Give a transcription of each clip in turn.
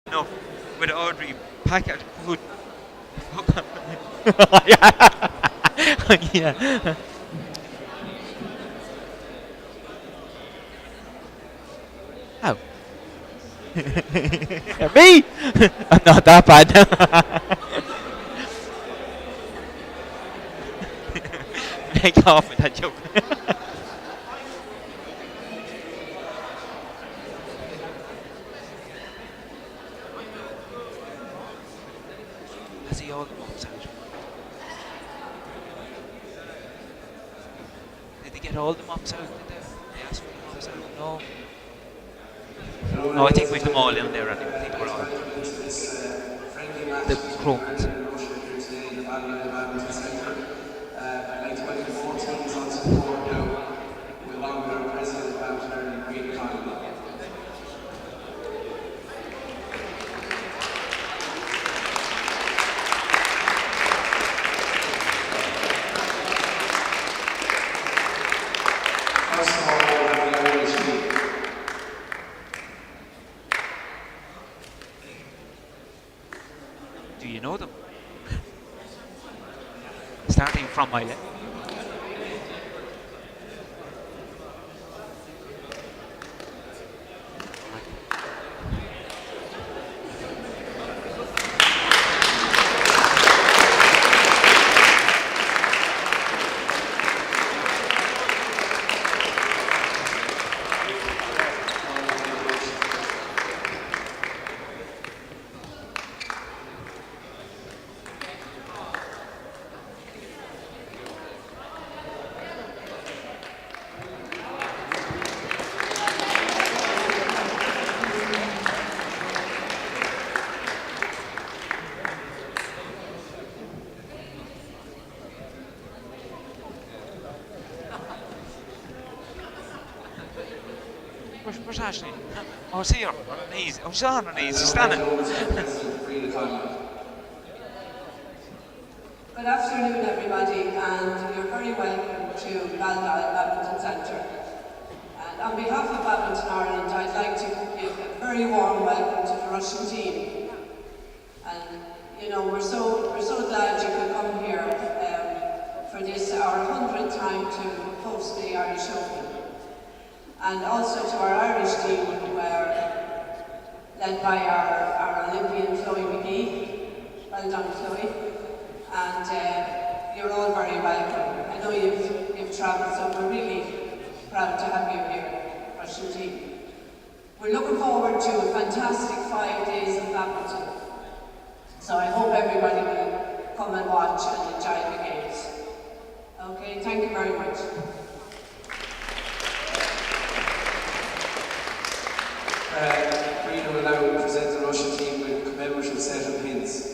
enough with Audrey pack out food. Fuck off. Yeah. Yeah. How? Me? I'm not that bad. Make off with that joke. Has he all the mops out? Did they get all the mops out? Did they ask for the mops out? No. No, I think we've them all in there anyway. I think we're all. The chrome ones. I'd like to welcome all teams on support now, along with our President of Badminton and Green Economy. First of all, we have the Irish team. Do you know them? Starting from my left. Where's Ashley? Oh, it's here, on her knees. Oh, she's on her knees, she's standing. Good afternoon, everybody, and you're very welcome to Baldoyle Badminton Centre. And on behalf of Badminton Ireland, I'd like to give a very warm welcome to the Russian team. And you know, we're so glad you could come here for this our 100th time to host the Irish Open. And also to our Irish team, who were led by our Olympian Chloe McGee. Well done, Chloe. And you're all very welcome. I know you've travelled, so we're really proud to have you here, Russian team. We're looking forward to a fantastic 5 days of badminton. So I hope everybody will come and watch and enjoy the games. Okay, thank you very much. Rita will now present the Russian team with a commemorative set of pins.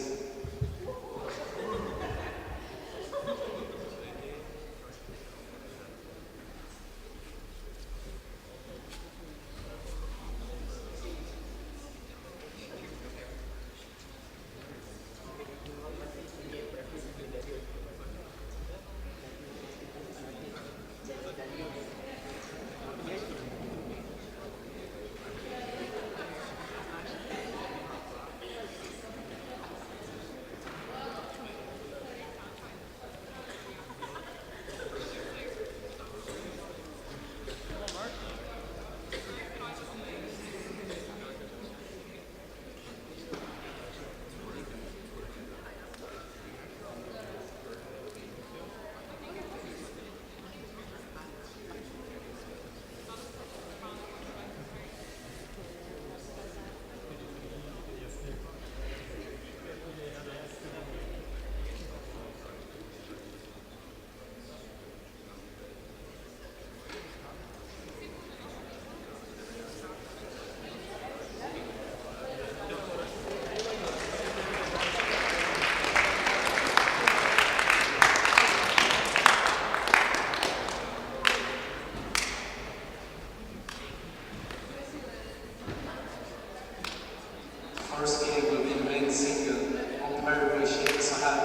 First game will be the men's single, umpired by Shane Sahab.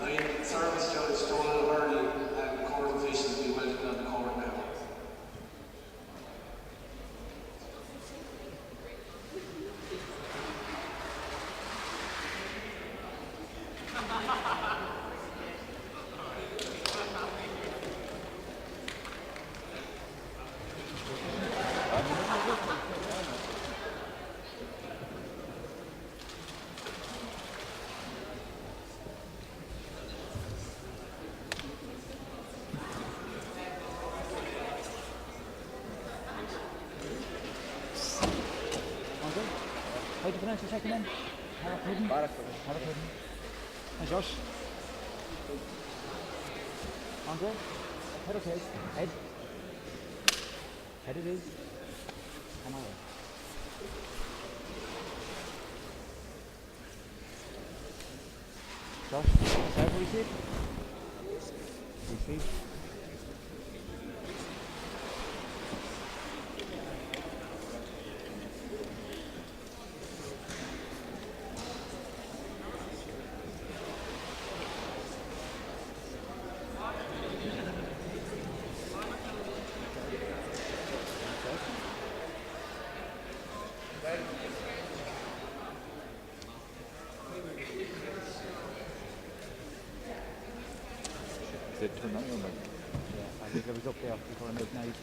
And service judge Donald Hurley and court officials will be welcome on the court now. good. How do you pronounce your second name? Parakudin? Parakudin. And Josh? Andre? Head okay? Head? Head it is. Come on. Josh? Serve or receive? Receive. Did turn that one, Yeah, I think I was up there before I made night.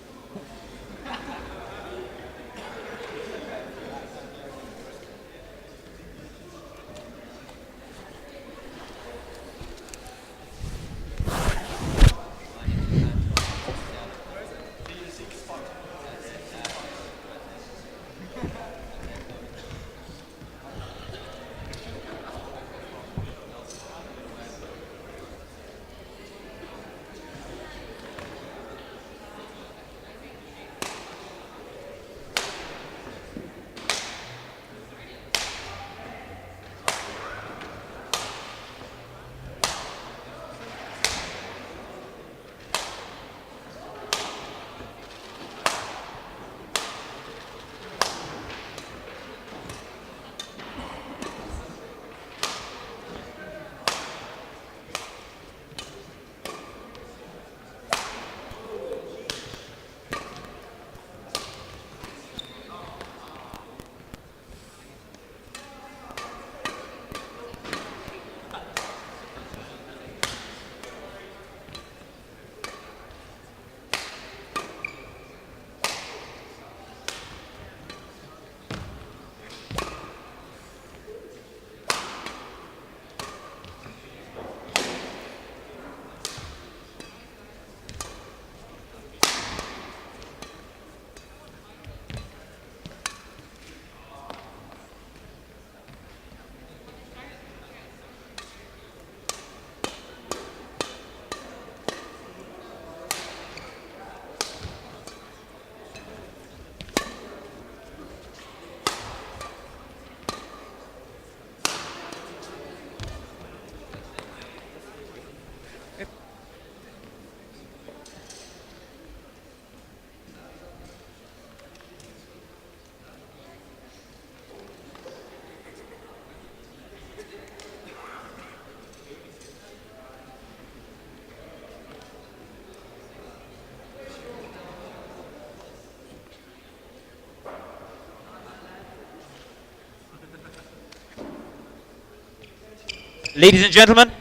Ladies and gentlemen,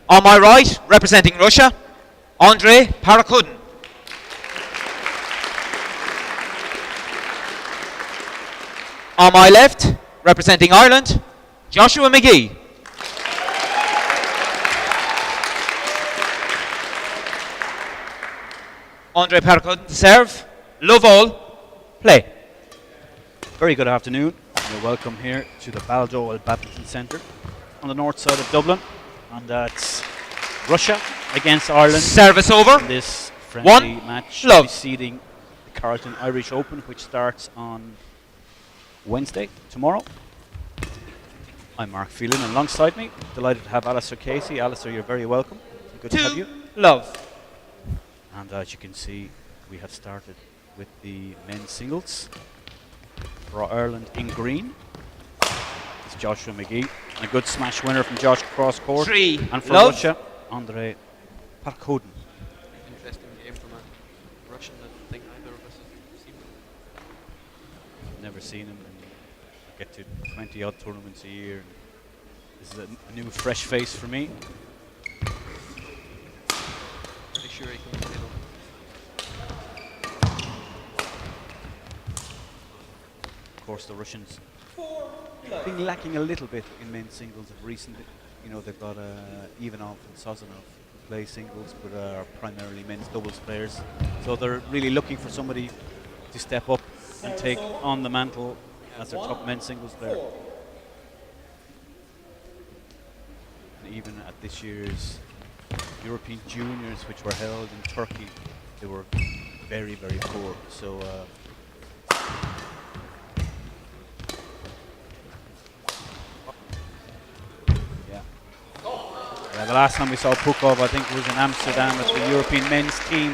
on my right, representing Russia, Andre Parakudin. On my left, representing Ireland, Joshua McGee. Andre Parakudin to serve. Love all. Play. Very good afternoon. You're welcome here to the Baldoyle Badminton Centre on the north side of Dublin. And that's Russia against Ireland. Service over. In this friendly match love. preceding the Carlton Irish Open, which starts on Wednesday, tomorrow. I'm Mark Phelan, and alongside me, delighted to have Alistair Casey. Alistair, you're very welcome. Good to have you. Love. And as you can see, we have started with the men's singles. For Ireland in green, it's Joshua McGee. A good smash winner from Josh cross court. And for love. Russia, Andre Parakudin. Interesting game from a Russian that I think either of us have seen. Never seen him. And get to 20 odd tournaments a year. And this is a new fresh face for me. Pretty sure he can handle. Of course, the Russians have been lacking a little bit in men's singles of recently. You know, they've got Ivanov and Sozanov who play singles, but are primarily men's doubles players. So they're really looking for somebody to step up and take on the mantle as their top men's singles player. And even at this year's European Juniors, which were held in Turkey, they were very, very poor. So yeah, the last time we saw Pukov, I think, was in Amsterdam at the European men's team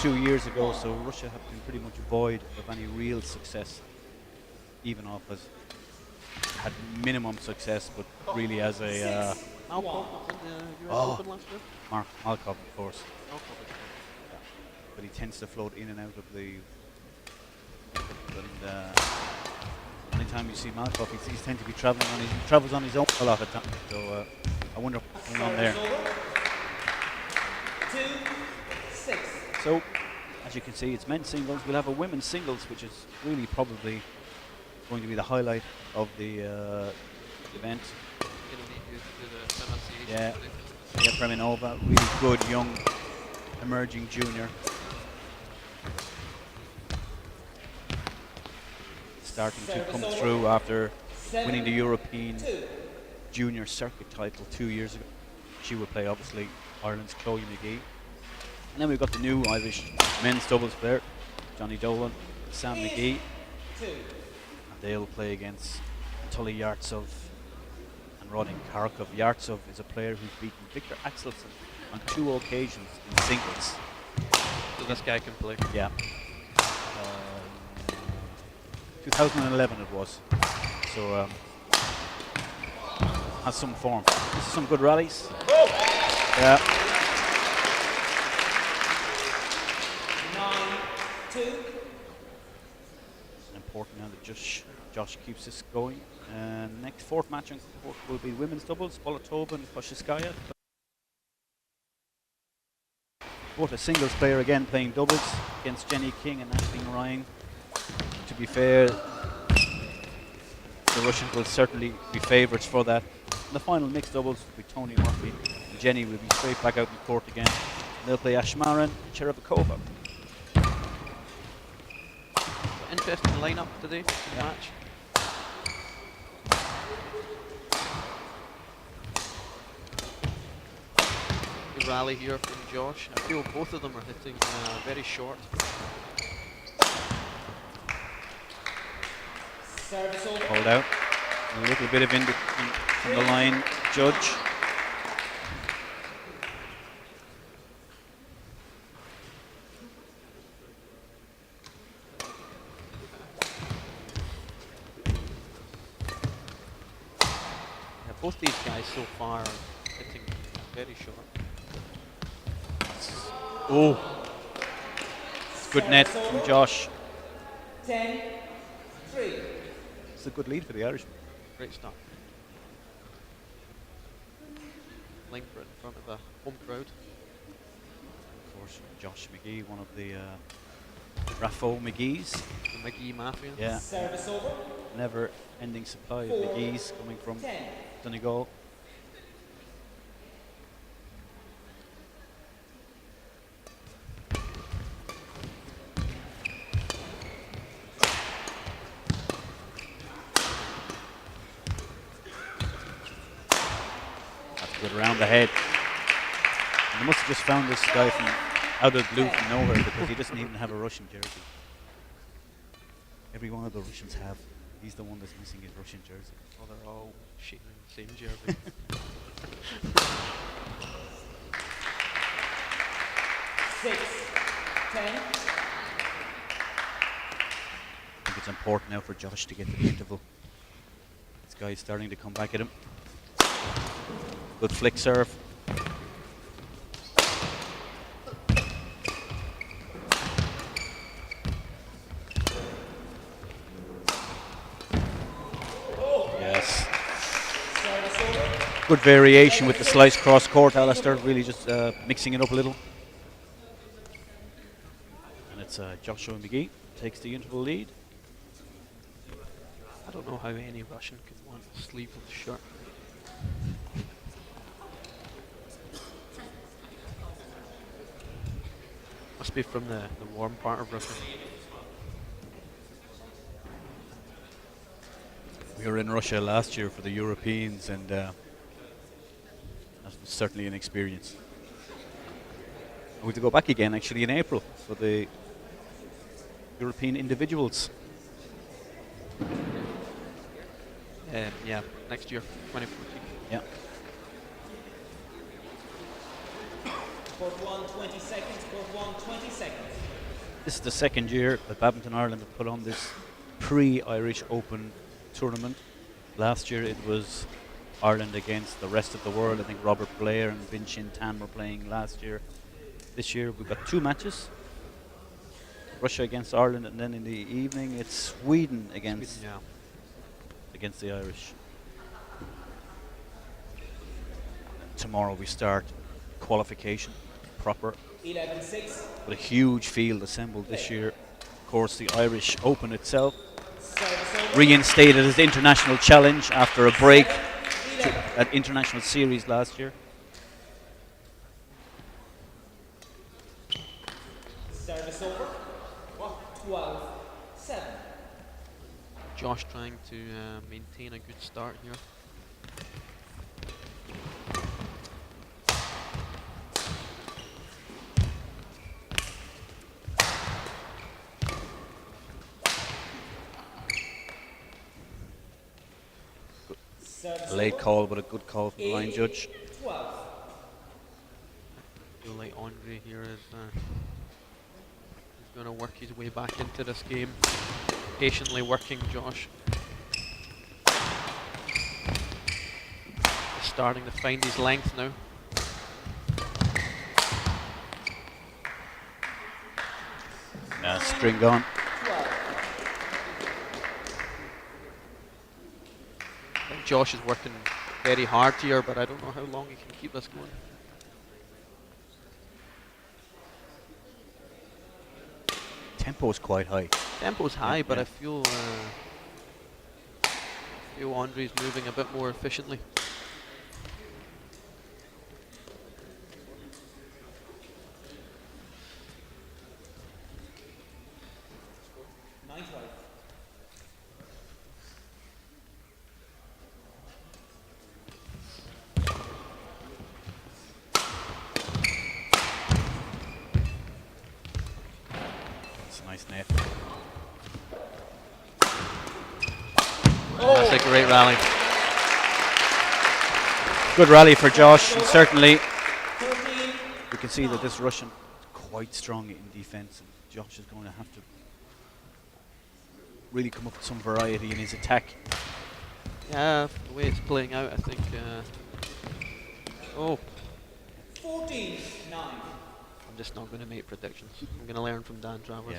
2 years ago. So Russia have been pretty much void of any real success. Ivanov has had minimum success, but really as a Malkov was in the US Open last year. Malkov, of course. Malkov is But he tends to float in and out of the. And anytime you see Malkov, he's tend to be traveling on. He travels on his own a lot of times. So I wonder what's going on there. 2-6. So, as you can see, it's men's singles. We'll have a women's singles, which is really probably going to be the highlight of the event. going to need you to do the pronunciation. Yeah. for this. Yeah, Preminova, really good young emerging junior. Starting to come through after winning the European junior circuit title 2 years ago. She will play, obviously, Ireland's Chloe McGee. And then we've got the new Irish men's doubles player, Johnny Dolan, Sam McGee. And they'll play against Tully Yartsov and Rodin Kharkov. Yartsov is a player who's beaten Viktor Axelsen on 2 occasions in singles. So this guy can play. Yeah. 2011 it was. So has some form. This is some good rallies. Yeah. 9-2. It's important now that Josh keeps this going. And next fourth match on court will be women's doubles, Bolotova and Koshiskaya. Both a singles player again playing doubles against Jenny King and Aisling Ryan. To be fair, the Russians will certainly be favourites for that. In the final mixed doubles will be Tony Murphy and Jenny will be straight back out in court again. And they'll play Ashmarin and Cherevakova. Interesting lineup today for the match. The rally here from Josh. I feel both of them are hitting very short. Service over. Hold out. A little bit of from the line judge. Yeah, both these guys so far are hitting very short. Oh, it's good net from Josh. 10-3. It's a good lead for the Irish. Great start. Langford in front of a home crowd. Of course, Josh McGee, one of the Raffo McGees. The McGee Mafia. Yeah, Service over. never-ending supply of McGees coming from 10. Donegal. Around the head. And they must have just found this guy from out of the blue from nowhere because he doesn't even have a Russian jersey. Every one of the Russians have. He's the one that's missing his Russian jersey. Oh, they're all shooting in the same jersey. 6-10. I think it's important now for Josh to get to the interval. This guy's starting to come back at him. Good flick serve. Yes. Good variation with the slice cross court, Alistair. Really just mixing it up a little. And it's Joshua McGee takes the interval lead. I don't know how any Russian could want a sleeveless shirt. Must be from the warm part of Russia. We were in Russia last year for the Europeans, and that was certainly an experience. We have to go back again actually in April for the European individuals. Yeah, next year, 2014. Yeah. Court 1, 20 seconds. Court 1, 20 seconds. This is the second year that Badminton Ireland have put on this pre-Irish Open tournament. Last year it was Ireland against the rest of the world. I think Robert Blair and Bin Shin Tan were playing last year. This year we've got 2 matches. Russia against Ireland, and then in the evening it's Sweden against the Irish. Tomorrow we start qualification proper 11-6. with a huge field assembled this year. Of course, the Irish Open itself Service over. reinstated as international challenge after a break 11. at international series last year. Service over. 12-7. Josh trying to maintain a good start here. Service A late over. call, but a good call from the line judge. 12. I feel like Andre here is going to work his way back into this game. Patiently working Josh. He's starting to find his length now. String gone. 12. I think Josh is working very hard here, but I don't know how long he can keep this going. Tempo is quite high. Tempo's high, but yeah. I feel Andre's moving a bit more efficiently. It's a nice net. That's a great rally. Good rally for Josh, and certainly 13. we can see that this Russian is quite strong in defence, and Josh is going to have to really come up with some variety in his attack. Yeah, the way it's playing out, I think. Oh, 14-9. I'm just not going to make predictions. I'm going to learn from Dan Travers.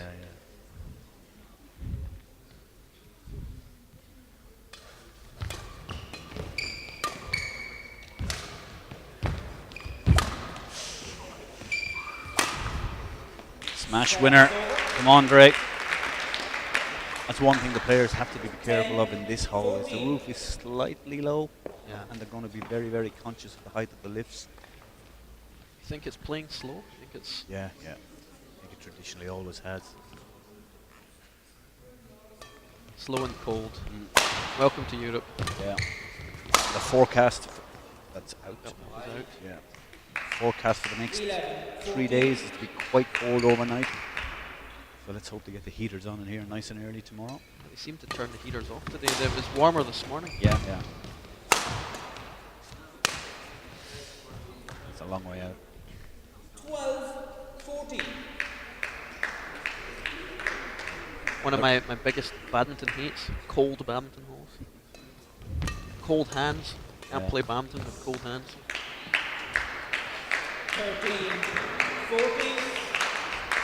Smash winner from Andre. That's one thing the players have to be careful of in this hole, is the roof is slightly low, Yeah. and they're going to be very, very conscious of the height of the lifts. You think it's playing slow? I think it's. Yeah. I think it traditionally always has. Slow and cold. Welcome to Europe. Yeah. The forecast that's out. That one was out. Yeah. Forecast for the next 11. 3 days is to be quite cold overnight. So let's hope to get the heaters on in here nice and early tomorrow. They seem to turn the heaters off today. It was warmer this morning. Yeah. It's a long way out. 12-14. One of my biggest badminton hates, cold badminton holes. Cold hands. Can't Yeah. play badminton with cold hands. 13-14.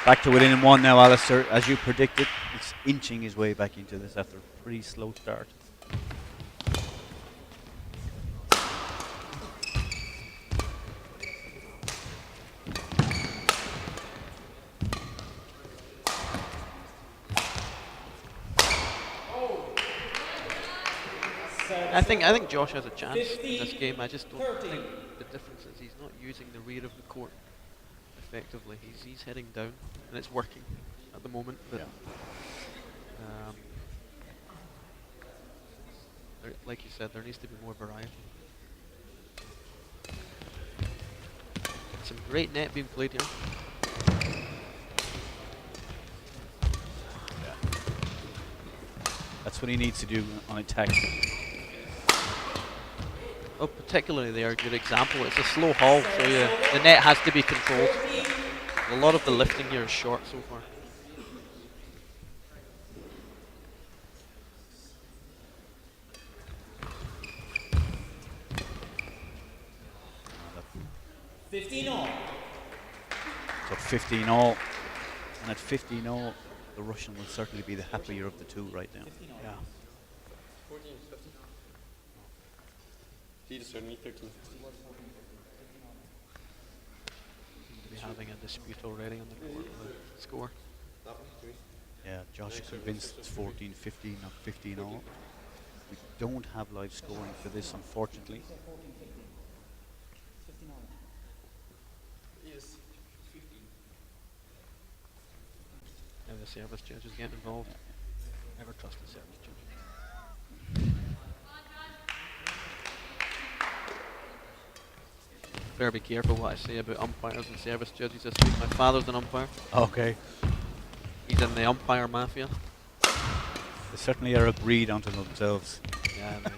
Back to within 1 now, Alistair. As you predicted, it's inching his way back into this after a pretty slow start. I think Josh has a chance in this 15, game. I just don't 13. think the difference is he's not using the rear of the court effectively. He's heading down, and it's working at the moment. But like you said, there needs to be more variety. Some great net being played here. That's what he needs to do on attack. Oh, particularly there, good example. It's a slow haul, so the net has to be controlled. A lot of the lifting here is short so far. Uh, 15 all. So 15 all. And at 15 all, the Russian will certainly be the happier of the two right now. 15 all. Yeah. Seem to be having a dispute already on the court with the score. Yeah, Josh is convinced it's 14-15, not 15 all. We don't have live scoring for this, unfortunately. Now the service judges getting involved. Never trust the service judge. Better be careful what I say about umpires and service judges this week. My father's an umpire. Okay. He's in the umpire mafia. They certainly are a breed unto themselves. Yeah, mate.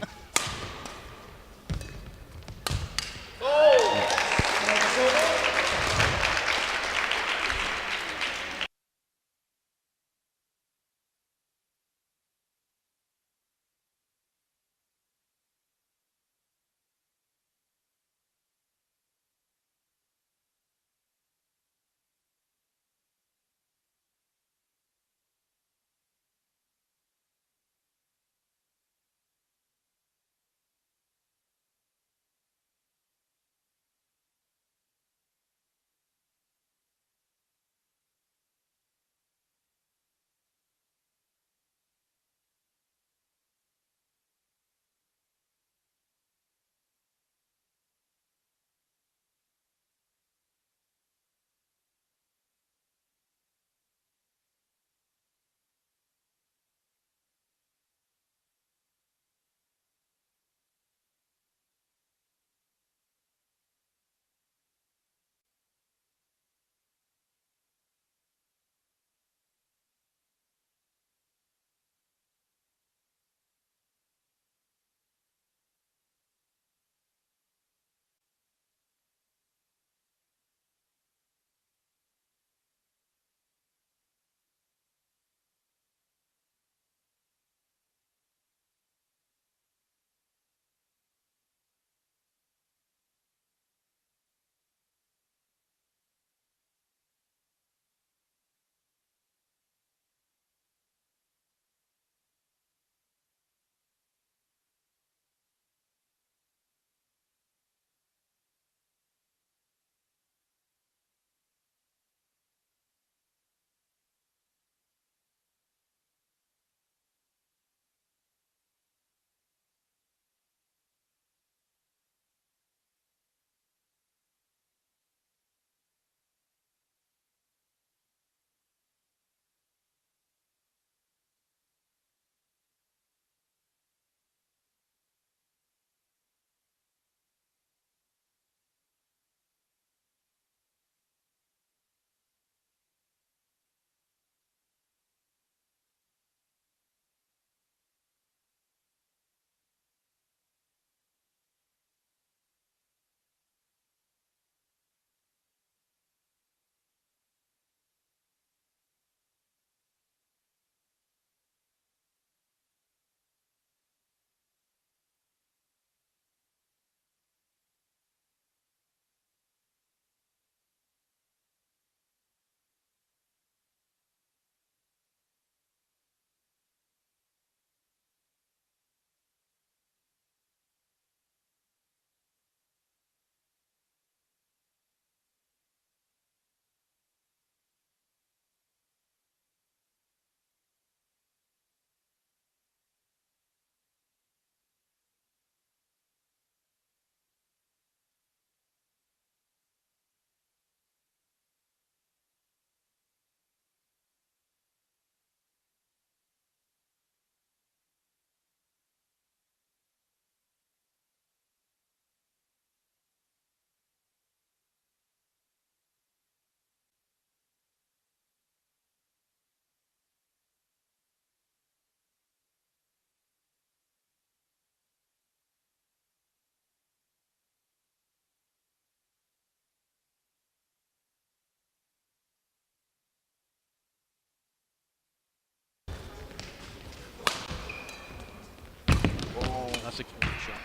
That's a clean shot.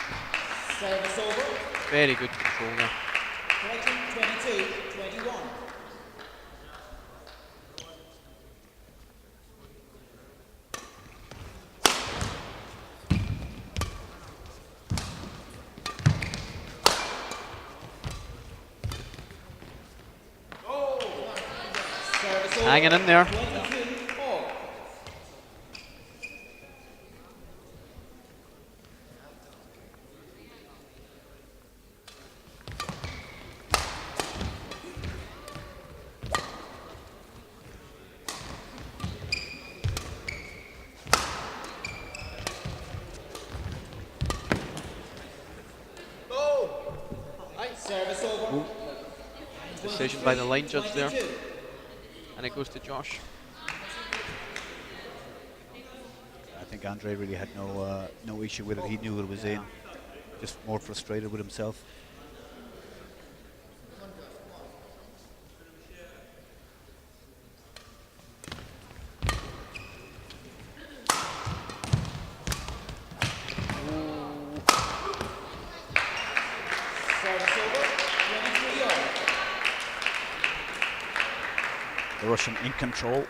Service over. Very good control there. 22, 21. Service over. Hanging in there. 22, all. Service over. Decision by the line judge there. 22. And it goes to Josh. I think Andre really had no issue with it. He knew it was in. Just more frustrated with himself. Service over. 23 all. The Russian in control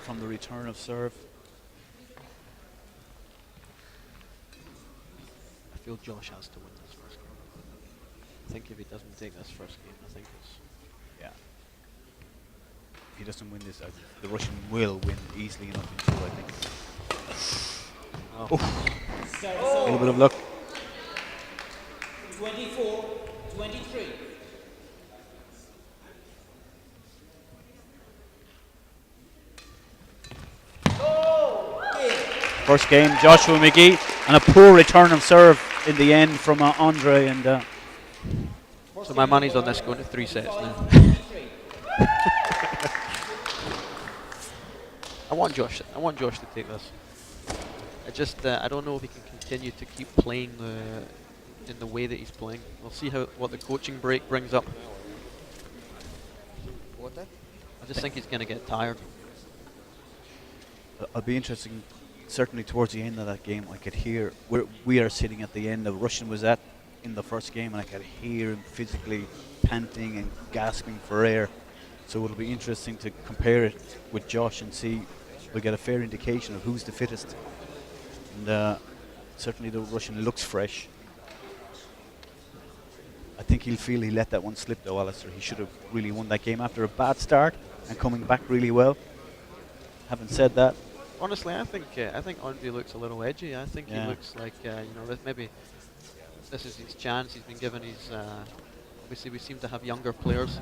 from the return of serve. I feel Josh has to win this first game. I think if he doesn't take this first game, I think it's... Yeah. If he doesn't win this, the Russian will win easily enough in two, I think. Oh. Service A little over. bit of luck. 24, 23. First game, Joshua McGee, and a poor return of serve in the end from Andre. And So my money's on this going to 3 sets now. I want Josh to take this. I don't know if he can continue to keep playing in the way that he's playing. We'll see what the coaching break brings up. I just think he's going to get tired. I'll be interesting. Certainly towards the end of that game, I could hear where we are sitting at the end of Russian was at in the first game, and I could hear him physically panting and gasping for air. So it'll be interesting to compare it with Josh and see. We'll get a fair indication of who's the fittest. And certainly the Russian looks fresh. I think he'll feel he let that one slip though, Alistair. He should have really won that game after a bad start and coming back really well. Having said that, Honestly, I think Andre looks a little edgy. I think he looks like maybe this is his chance. He's been given his. Obviously, we seem to have younger players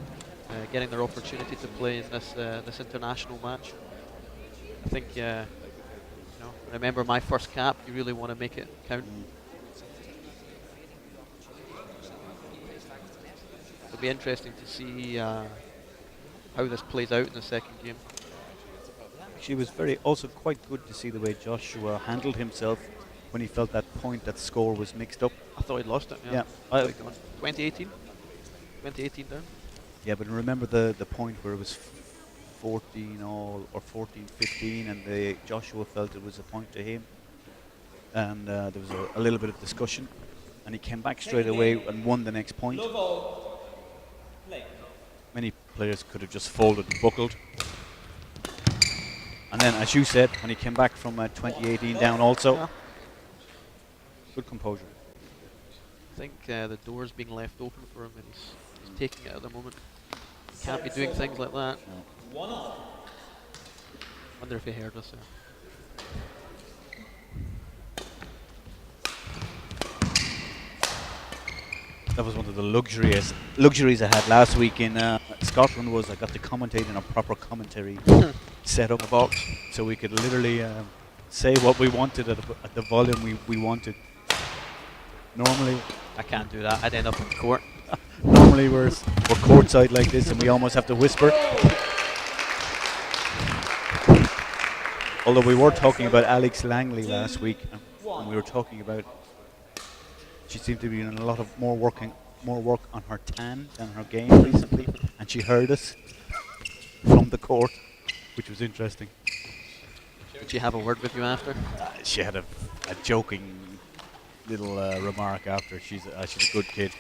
getting their opportunity to play in this international match. I think remember my first cap. You really want to make it count. It'll be interesting to see how this plays out in the second game. she was also quite good to see the way Joshua handled himself when he felt that point, that score was mixed up. I thought he'd lost it. Yeah. 2018 down. Yeah, but remember the point where it was 14 all or 14-15, and Joshua felt it was a point to him, and there was a little bit of discussion, and he came back straight away and won the next point. Love all. Play. Many players could have just folded and buckled. And then, as you said, when he came back from 2018 down also, good composure. I think the door's being left open for him, and he's taking it at the moment. Can't be doing things like that. One all. Wonder if he heard us there. That was one of the luxuries I had last week in Scotland. Was I got to commentate in a proper commentary setup box, so we could literally say what we wanted at the volume we wanted. Normally, I can't do that. I'd end up in court. normally we're courtside like this, and we almost have to whisper. Although we were talking about Alex Langley last week, and we were talking about she seemed to be doing a lot of more work on her tan than her game recently, and she heard us from the court, which was interesting. Did she have a word with you after? She had a joking little remark after. She's a good kid.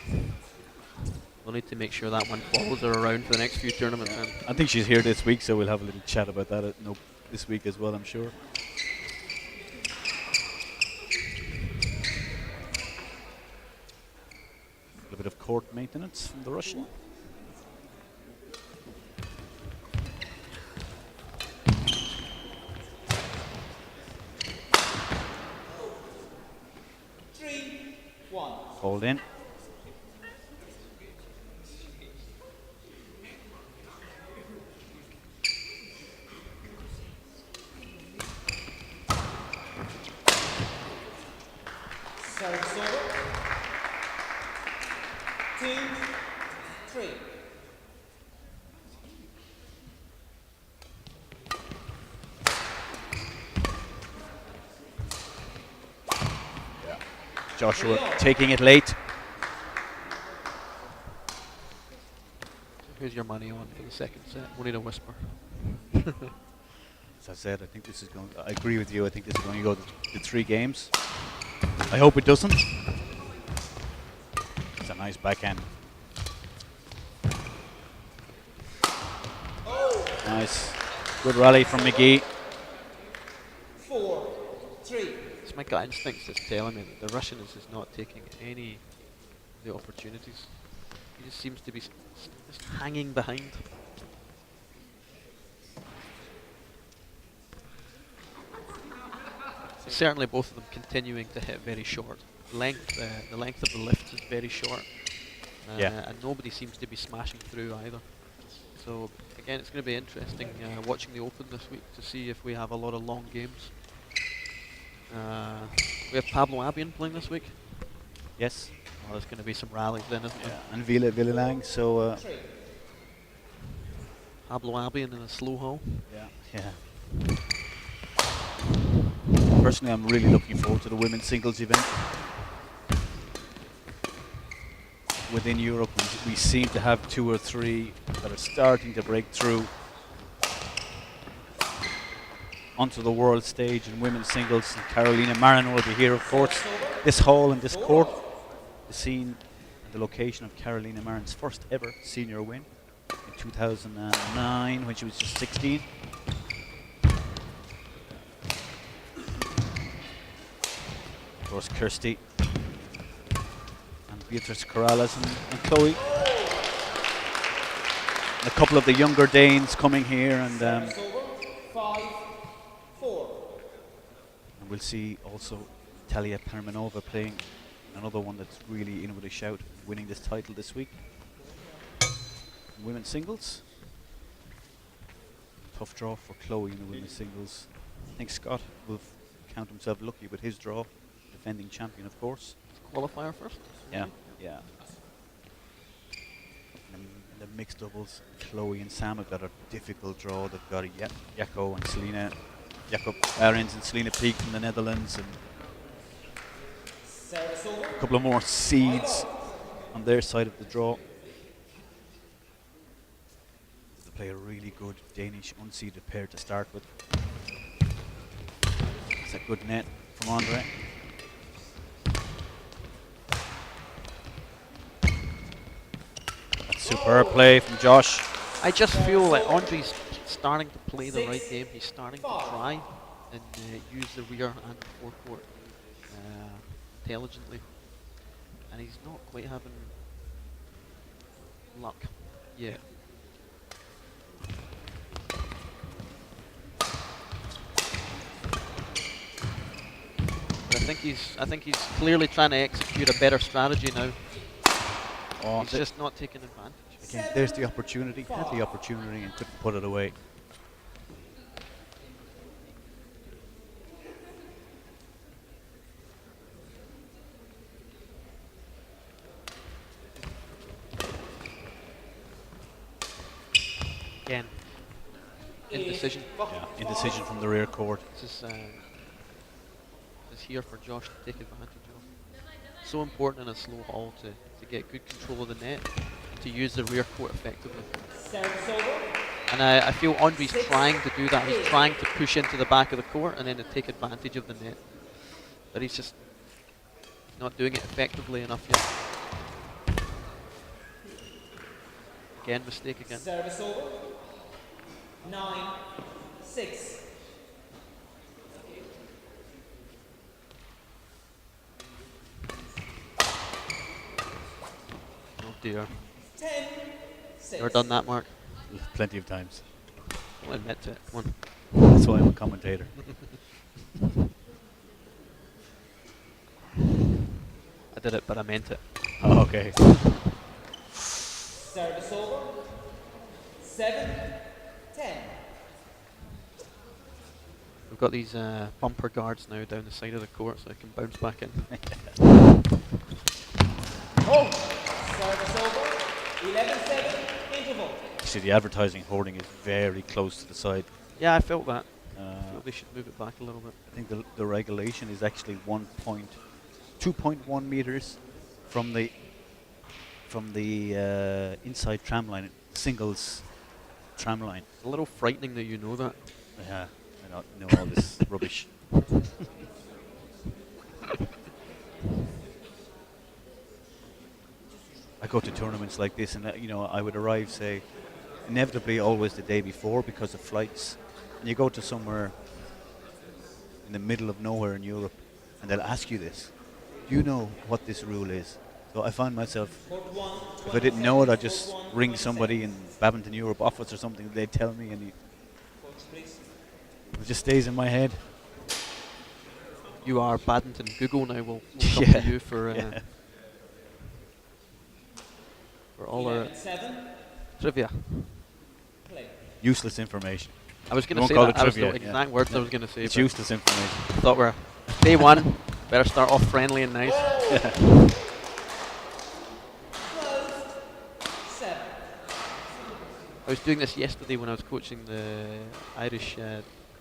We'll need to make sure that one follows her around for the next few tournaments. Then. I think she's here this week, so we'll have a little chat about that this week as well, I'm sure. A little bit of court maintenance from the Russian. Hold in. Service over. 2, 3. Joshua taking it late. Here's your money on for the second set. We need a whisper. As I said, I think this is going. I agree with you. I think this is going to go to 3 games. I hope it doesn't. It's a nice backhand. Nice. Good rally from McGee. 4, 3. It's my gut instincts that's telling me that the Russian is just not taking any of the opportunities. He just seems to be just hanging behind. Certainly both of them continuing to hit very short. The length of the lift is very short. And nobody seems to be smashing through either. So again, it's going to be interesting watching the Open this week to see if we have a lot of long games. We have Pablo Abian playing this week. Yes. Well, there's going to be some rallies then, isn't there? And Villalang. So. Pablo Abian in a slow haul. Yeah. Personally, I'm really looking forward to the women's singles event. Within Europe, we seem to have 2 or 3 that are starting to break through onto the world stage in women's singles. And Carolina Marin will be here, of course. This hall and this court, the scene and the location of Carolina Marin's first ever senior win in 2009 when she was just 16. Of course, Kirsty and Beatrice Corrales and Chloe. And a couple of the younger Danes coming here, and 5, 4. we'll see also Talia Permanova playing, another one that's really in with a shout, winning this title this week. In women's singles, tough draw for Chloe in the women's singles. I think Scott will count himself lucky with his draw. Defending champion, of course. Qualifier first? Yeah. And the mixed doubles, Chloe and Sam have got a difficult draw. They've got Jaco and Selena, Jacob Arends and Selena Peek from the Netherlands, and a couple of more seeds on their side of the draw. They play a really good Danish unseeded pair to start with. It's a good net from Andre. Superb play from Josh. I just feel like Andre's starting to play the right game. He's starting to try and use the rear and forecourt intelligently. And he's not quite having luck yet. But I think he's clearly trying to execute a better strategy now. Oh, he's just not taking advantage. Again, there's the opportunity. Had the opportunity and couldn't put it away. Again, indecision. Yeah, indecision from the rear court. This is here for Josh to take advantage of. So important in a slow haul to get good control of the net, to use the rear court effectively. And I feel Andre's trying to do that. He's trying to push into the back of the court and then to take advantage of the net. But he's just not doing it effectively enough yet. Again, mistake again. Service over. 9-6. Oh dear. 10-6. Never done that, Mark. Plenty of times. I'll admit to it. Come on. That's why I'm a commentator. I did it, but I meant it. Oh, okay. Service over. 7-10. We've got these bumper guards now down the side of the court, so I can bounce back in. Oh! Service over. 11-7. Interval. See, the advertising hoarding is very close to the side. Yeah, I felt that. I Uh, feel they should move it back a little bit. I think the regulation is actually 2.1 meters from the inside tram line, singles tram line. It's a little frightening that you know that. Yeah, I don't know all this rubbish. I go to tournaments like this, and I would arrive, say, inevitably always the day before because of flights. And you go to somewhere in the middle of nowhere in Europe, and they'll ask you this: do you know what this rule is? So I find myself, if I didn't know it, I'd just ring somebody in Badminton Europe office or something. They'd tell me, and it just stays in my head. You are Badminton Google now. We'll come Yeah. to you for Yeah. for all our 11-7. trivia. Play. Useless information. I was going Won't to say call that. it That was the trivia, yeah. exact words I Yeah. was going to say. It's but useless information. I thought we're day one. Better start off friendly and nice. 12-7. I was doing this yesterday when I was coaching the Irish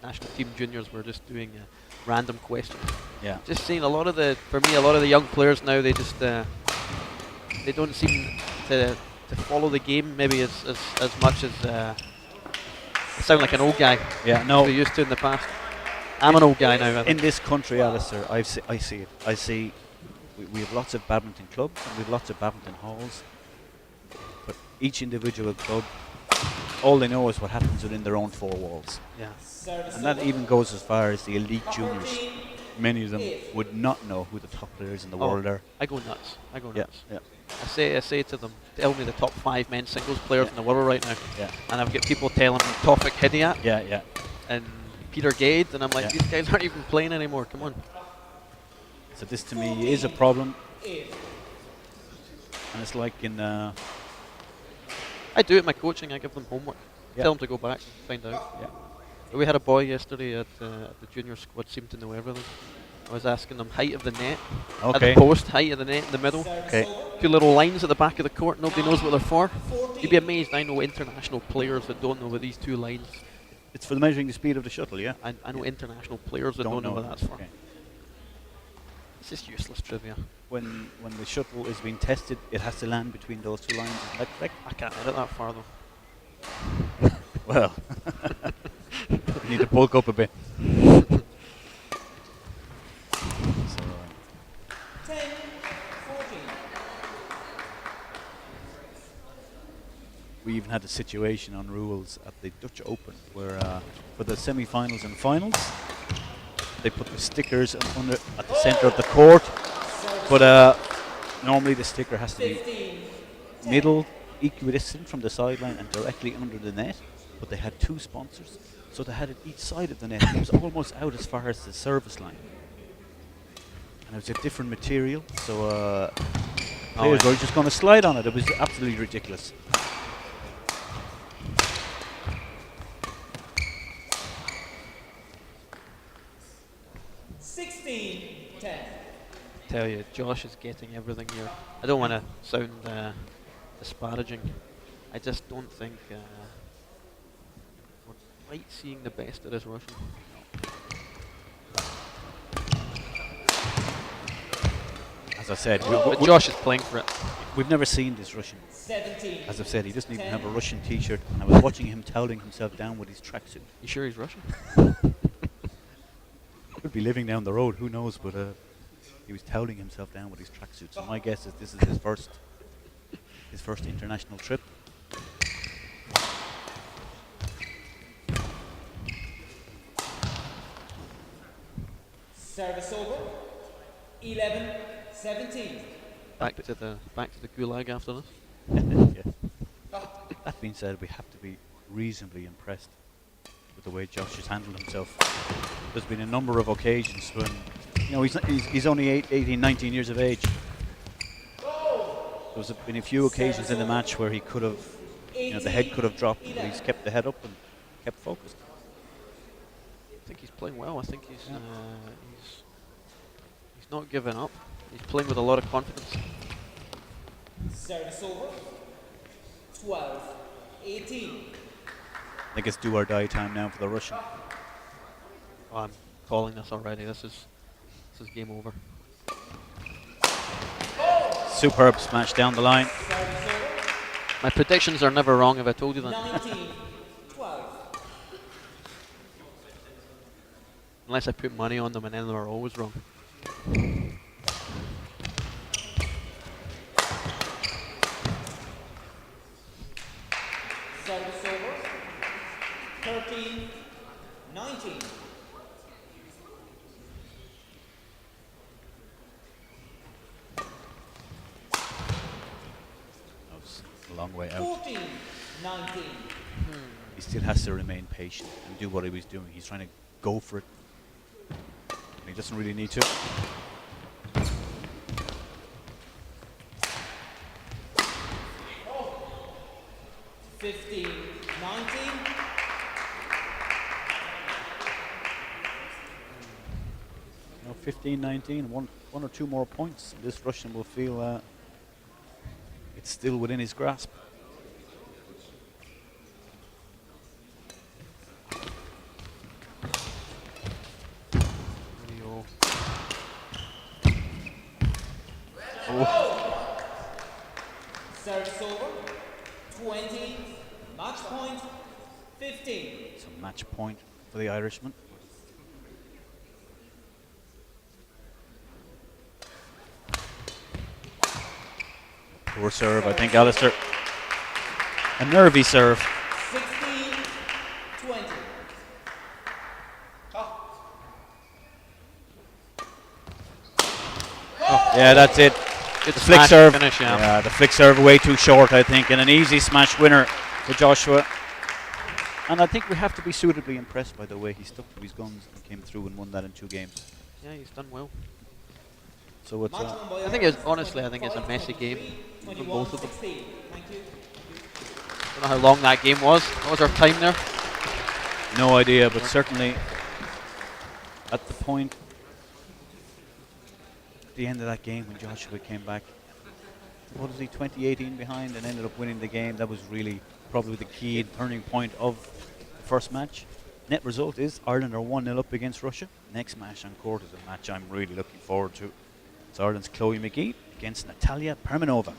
national team juniors. We're just doing random questions. Yeah. Just seeing a lot of the young players now, they just they don't seem to follow the game maybe as much as I sound like an old guy. Yeah, no. We used to in the past. I'm an old guy now. I In think. this country, Alistair, I see it. I see we have lots of badminton clubs and we have lots of badminton halls, but each individual club, all they know is what happens within their own four walls. Yeah. Service And that over. even goes as far as the elite juniors. 14. Many of them would not know who the top players in the world are. I go nuts. I go Yeah, nuts. yeah, I say to them, tell me the top 5 men's singles players in the world right now. yeah, And I've got people telling me Tawfiq Hidiat yeah, yeah. and Peter Gade, and I'm like, Yeah. these guys aren't even playing anymore. Come on. So this to me is a problem, 8. and it's like in I do it in my coaching. I give them homework. Yeah. Tell them to go back and find out. yeah. We had a boy yesterday at the junior squad, seemed to know everything. I was asking them height of the net, at Okay. the post, height of the net in the middle. Service Okay. over. 2 little lines at the back of the court, nobody knows what they're for. 14. You'd be amazed, I know international players that don't know what these 2 lines. It's for measuring the speed of the shuttle, yeah. I know international players that don't know what that's for. Okay. It's just useless trivia. When the shuttle is being tested, it has to land between those two lines. Is that correct? I can't edit that far though. Well, you need to bulk up a bit. So, 10-14. we even had a situation on rules at the Dutch Open where for the semi-finals and finals, they put the stickers under at the centre of the court, but normally the sticker has to be 15. middle, equidistant from the sideline and directly under the net. But they had 2 sponsors, so they had it each side of the net. It was almost out as far as the service line, and it was a different material, so players were just going to slide on it. It was absolutely ridiculous. Tell you, Josh is getting everything here. I don't want to sound disparaging. I just don't think we're quite seeing the best of this Russian. As I said, But Josh is playing for it. we've never seen this Russian. 17. As I've said, he doesn't even have a Russian T-shirt, and I was watching him toweling himself down with his tracksuit. You sure he's Russian? Could be living down the road, who knows? But He was toweling himself down with his tracksuit. So my guess is this is his first international trip. Service over. 11-17. Back to the gulag after this. Yeah. That being said, we have to be reasonably impressed with the way Josh has handled himself. There's been a number of occasions when, he's only 18, 19 years of age. There's been a few occasions in the match where he could have, the head could have dropped, but he's kept the head up and kept focused. I think he's playing well. I think he's not giving up. He's playing with a lot of confidence. Service over. 12-18. I think it's do or die time now for the Russian. Oh, I'm calling this already. This is game over. Superb smash down the line. My predictions are never wrong, if I told you that. 19-12. Unless I put money on them, and then they're always wrong. Service over. 13-19. That was a long way out. 14-19. He still has to remain patient and do what he was doing. He's trying to go for it. And he doesn't really need to. Oh. 15-19. 15-19, one or two more points. This Russian will feel it's still within his grasp. Oh. Service over. 20. Match point. 15. It's a match point for the Irishman. Poor serve, I think, Alistair. A nervy serve. 16-20. Yeah, that's it. Good The flick smash serve. finish, yeah. Yeah, the flick serve way too short, I think, and an easy smash winner for Joshua. And I think we have to be suitably impressed by the way he stuck to his guns and came through and won that in 2 games. Yeah, he's done well. So it's I think honestly, I think it's a messy game from both of them. Thank you. Don't know how long that game was. What was our time there? no idea, but certainly at the point at the end of that game when Joshua came back, what was he, 2018 behind and ended up winning the game. That was really probably the key and turning point of the first match. Net result is Ireland are 1-0 up against Russia. Next match on court is a match I'm really looking forward to. It's Ireland's Chloe McGee against Natalia Permanova.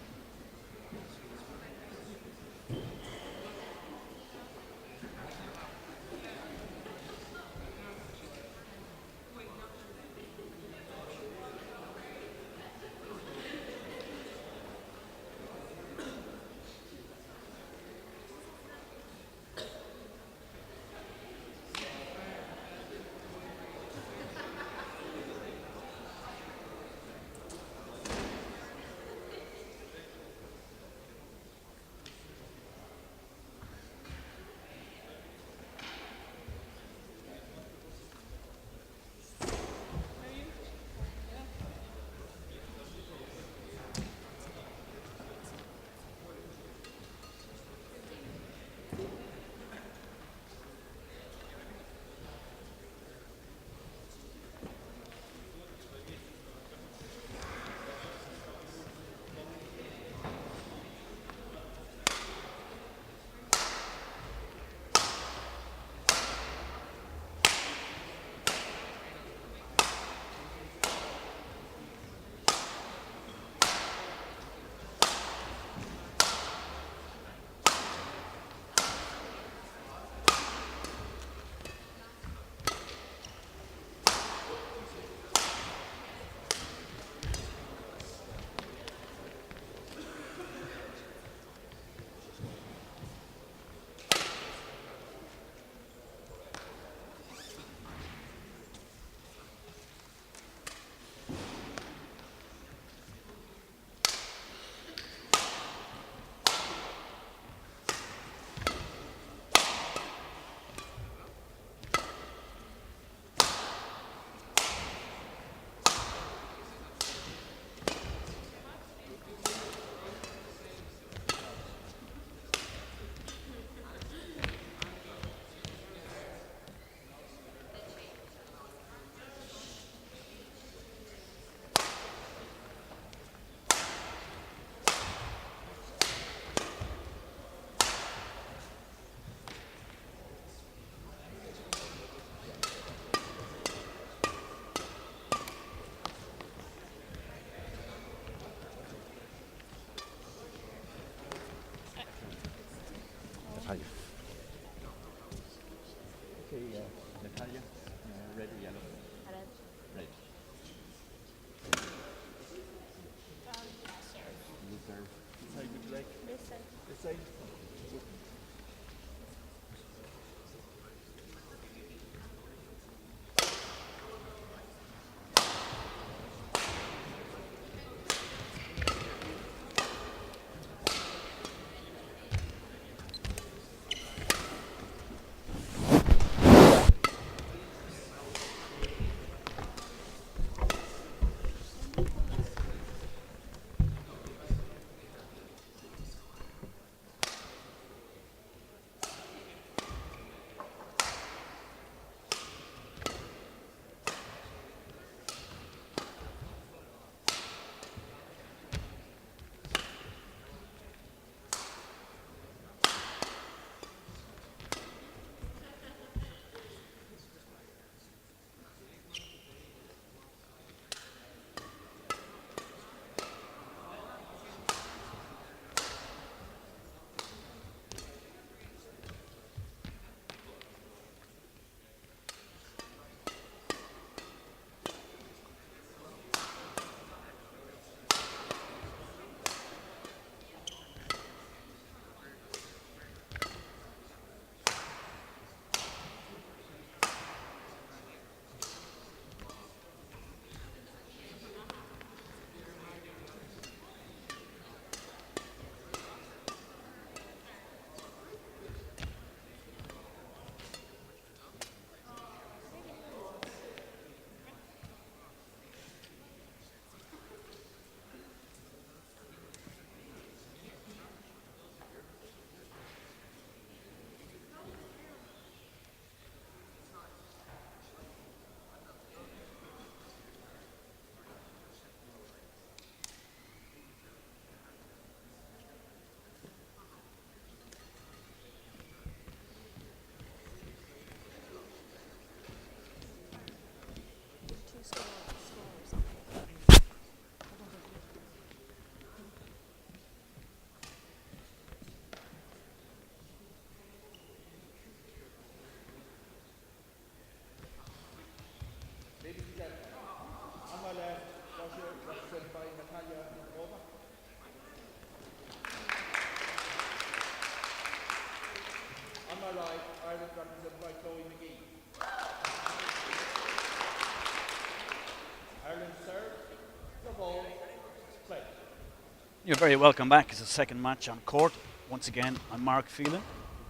You're very welcome back. It's the second match on court. Once again, I'm Mark Phelan,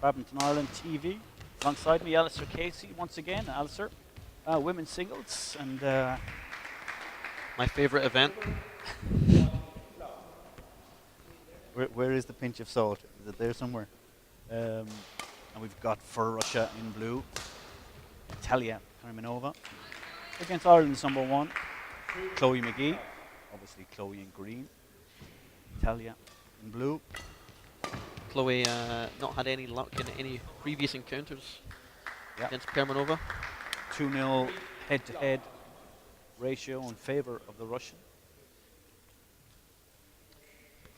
Badminton Ireland TV. Alongside me, Alistair Casey. Once again, Alistair, women's singles, and My favourite event. where is the pinch of salt? Is it there somewhere? And we've got for Russia in blue, Natalia Karmenova against Ireland's number one, Chloe McGee. Obviously, Chloe in green. Natalia in blue. Chloe not had any luck in any previous encounters Yeah. against Permanova. 2-0 head-to-head ratio in favour of the Russian.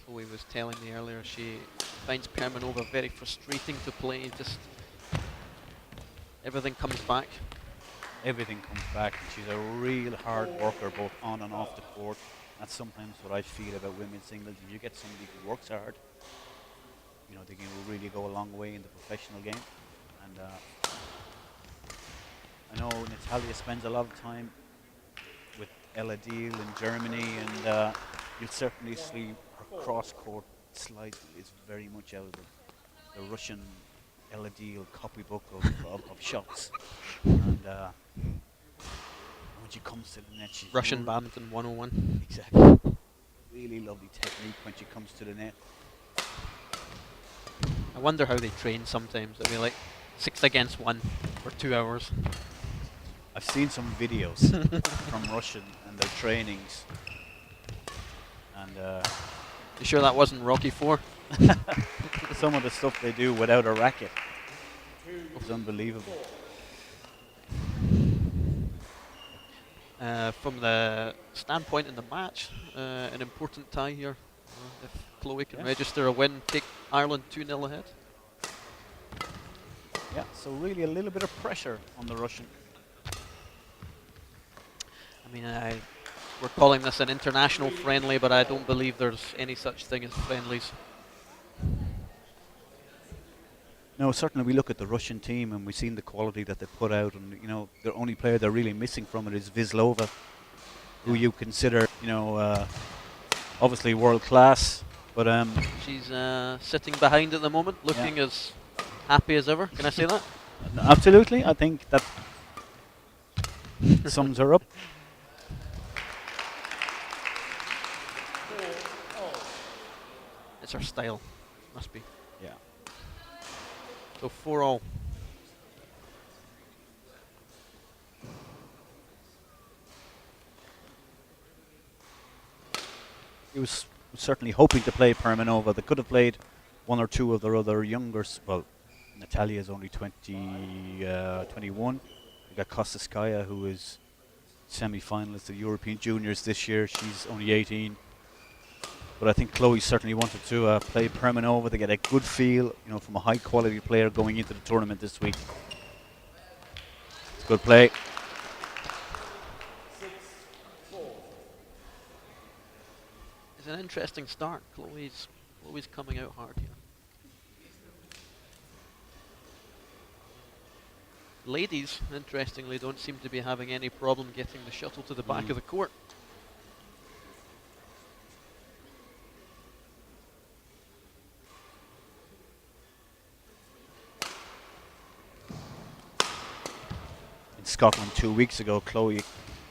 Chloe was telling me earlier she finds Permanova very frustrating to play. Just everything comes back. Everything comes back, and she's a real hard worker both on and off the court. That's sometimes what I feel about women's singles. If you get somebody who works hard, you know, they can really go a long way in the professional game. And I know Natalia spends a lot of time with Ella Deal in Germany, and you'll certainly see her cross-court slide is very much out of the Russian Ella Deal copybook of shots. And when she comes to the net, she's Russian Badminton 101. exactly really lovely technique when she comes to the net. I wonder how they train sometimes. It'll be like 6 against 1 for 2 hours. I've seen some videos from Russian and their trainings, and You sure that wasn't Rocky 4? some of the stuff they do without a racket is unbelievable. From the standpoint in the match, an important tie here. If Chloe can Yeah. register a win, take Ireland 2-0 ahead. Yeah, so really a little bit of pressure on the Russian. I mean, we're calling this an international friendly, but I don't believe there's any such thing as friendlies. No, certainly we look at the Russian team and we've seen the quality that they put out, and you know the only player they're really missing from it is Vizlova, who you consider, you know, obviously world class, but She's sitting behind at the moment, looking as happy as ever. Can I say that? absolutely, I think that sums her up. It's her style. Must be. Yeah. So 4-all. He was certainly hoping to play Permanova. They could have played one or two of their other younger. Well, Natalia is only 21. We got Kostaskaya, who is semi-finalist of European Juniors this year. She's only 18. But I think Chloe certainly wanted to play Permanova to get a good feel, you know, from a high-quality player going into the tournament this week. It's good play. It's an interesting start. Chloe's coming out hard here. Ladies, interestingly, don't seem to be having any problem getting the shuttle to the back of the court. In Scotland 2 weeks ago, Chloe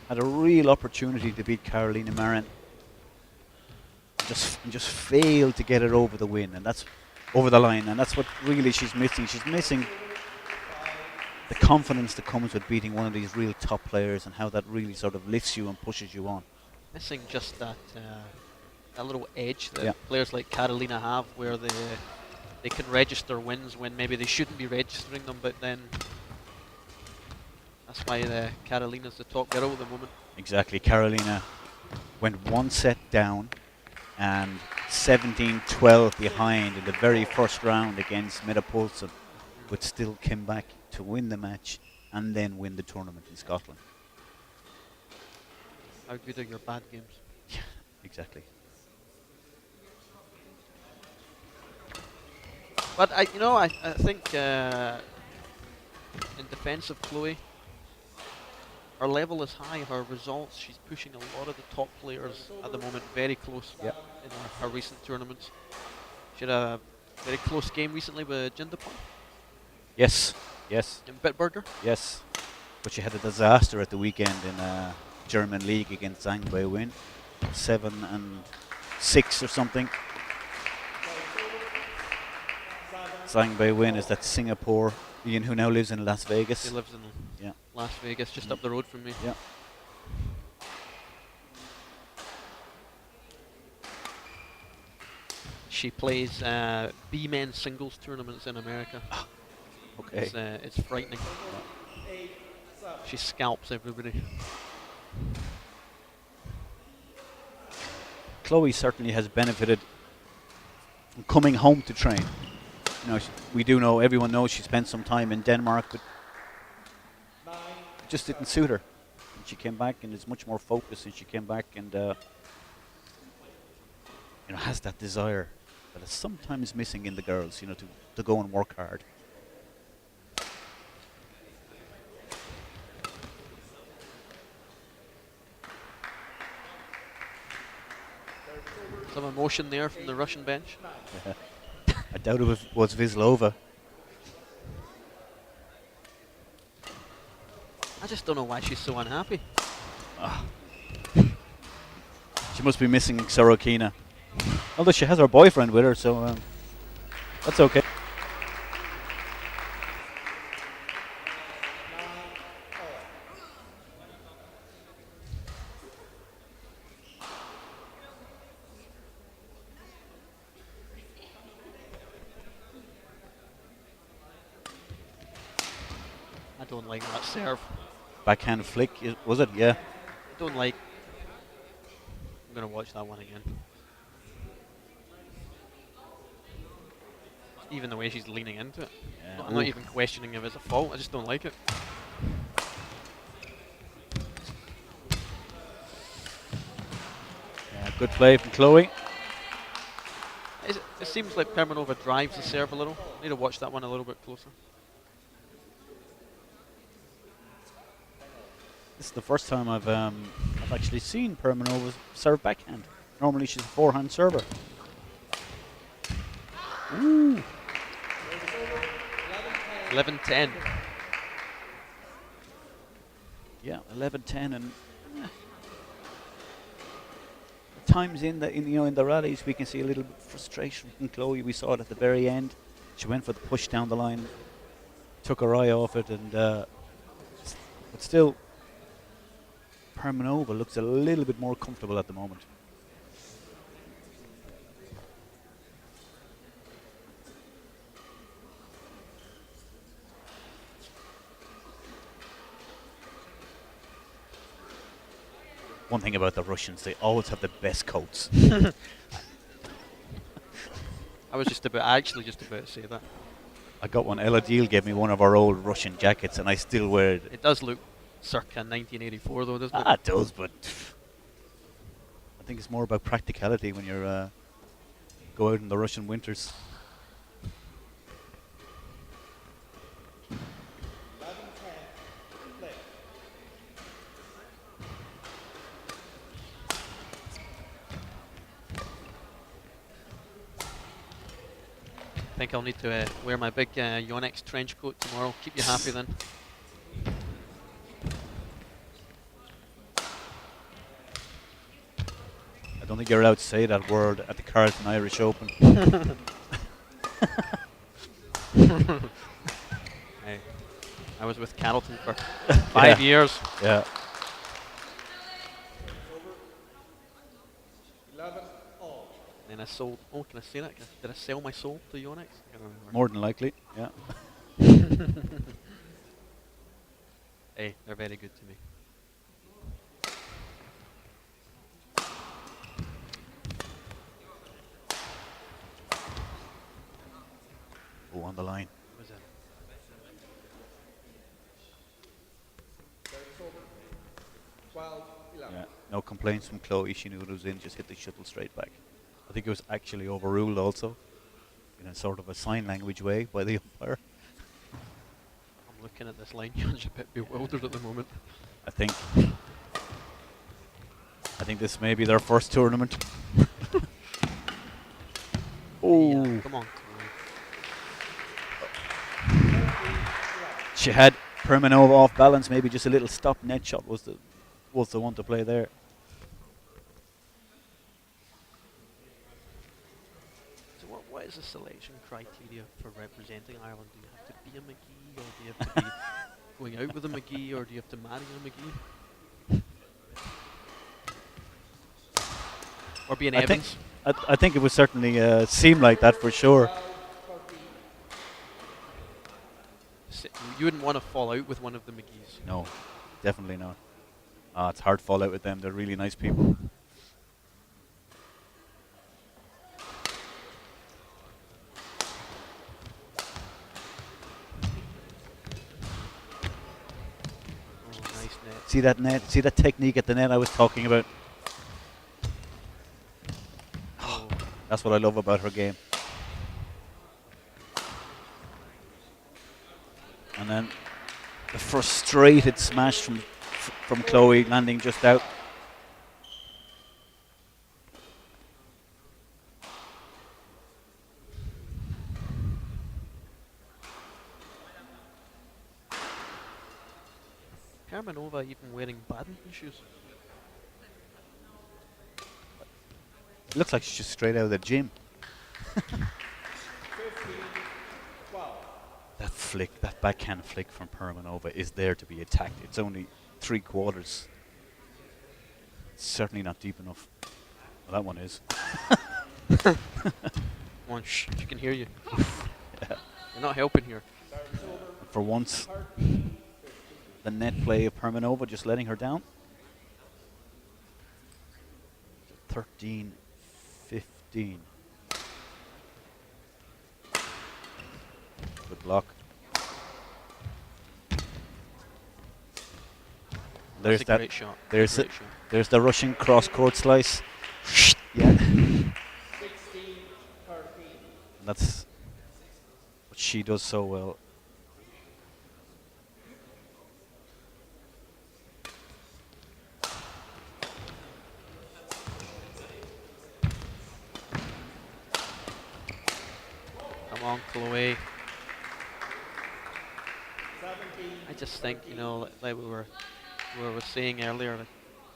had a real opportunity to beat Carolina Marin. Just failed to get it over the win, and that's over the line, and that's what really she's missing. She's missing the confidence that comes with beating one of these real top players, and how that really sort of lifts you and pushes you on. Missing just that little edge that Yeah. players like Carolina have, where they can register wins when maybe they shouldn't be registering them, but then that's why Carolina's the top girl at the moment. Exactly, Carolina went one set down and 17-12 behind in the very first round against Metapolson, but still came back to win the match and then win the tournament in Scotland. How good are your bad games? Exactly. But I think in defence of Chloe, her level is high, her results, she's pushing a lot of the top players at the moment very close Yep. in her recent tournaments. She had a very close game recently with Jindapon Yes, yes, in Bitburger. yes. But she had a disaster at the weekend in German league against Zhang Wei-Win, 7-6 or something. Zhang Wei-Win is that Singaporean who now lives in Las Vegas. She lives in Yeah. Las Vegas, just up the road from me. Yeah. She plays B men singles tournaments in America. Okay. It's frightening. She scalps everybody. Chloe certainly has benefited from coming home to train. You know, we do know, everyone knows she spent some time in Denmark, but it just didn't suit her. And she came back and is much more focused, and she came back and has that desire that is sometimes missing in the girls, to go and work hard. Some emotion there from the Russian bench. I doubt it was Vizlova. I just don't know why she's so unhappy. She must be missing Sorokina. Although she has her boyfriend with her, so that's okay. I don't like that serve. Backhand flick, was it? Yeah. Don't like. I'm gonna watch that one again. Even the way she's leaning into it. Yeah. I'm not even questioning if it's a fault. I just don't like it. Yeah, good play from Chloe. It seems like Permanova drives the serve a little. Need to watch that one a little bit closer. This is the first time I've actually seen Permanova serve backhand. Normally she's a forehand server. Ooh. 11-10. Yeah, 11-10, and at times in the rallies we can see a little bit of frustration from Chloe. We saw it at the very end. She went for the push down the line, took her eye off it, and but still, Permanova looks a little bit more comfortable at the moment. One thing about the Russians, they always have the best coats. I actually just about to say that. I got one. Ella Deal gave me one of our old Russian jackets, and I still wear it. It does look circa 1984 though, doesn't it? Ah, it does, but I think it's more about practicality when you're go out in the Russian winters. I think I'll need to wear my big Yonex trench coat tomorrow. Keep you happy then. I don't think you're allowed to say that word at the Carlton Irish Open. Hey, I was with Carlton for 5 years. Yeah. Then I sold. Oh, can I say that? Did I sell my soul to Yonex? I can't remember. More than likely, yeah. Hey, they're very good to me. Oh, on the line. Was it? Yeah. No complaints from Chloe. She knew it was in. Just hit the shuttle straight back. I think it was actually overruled also, in a sort of a sign language way by the umpire. I'm looking at this line. You're a bit bewildered at the moment. I think this may be their first tournament. Oh, Yeah, come on, Chloe. she had Permanova off balance. Maybe just a little stop net shot was the one to play there. So what is the selection criteria for representing Ireland? Do you have to be a McGee, or do you have to be going out with a McGee, or do you have to marry a McGee? Or be an I think Evans? I think it would certainly seem like that for sure. You wouldn't want to fall out with one of the McGees. No, definitely not. It's hard to fall out with them. They're really nice people. Oh, nice net. See that net? See that technique at the net I was talking about? Oh, That's what I love about her game. And then the frustrated smash from Chloe, landing just out. Permanova even wearing badminton shoes. It looks like she's just straight out of the gym. That flick, that backhand flick from Permanova is there to be attacked. It's only 3/4. It's certainly not deep enough. Well, that one is. Come on, shh, she can hear you. Yeah. You're not helping here. For once, the net play of Permanova just letting her down. 13-15. Good block. There's That's a that. great shot. There's Great it. shot. There's the Russian cross-court slice. Yeah. That's what she does so well. Come on, Chloe. I just think, like we were saying earlier, that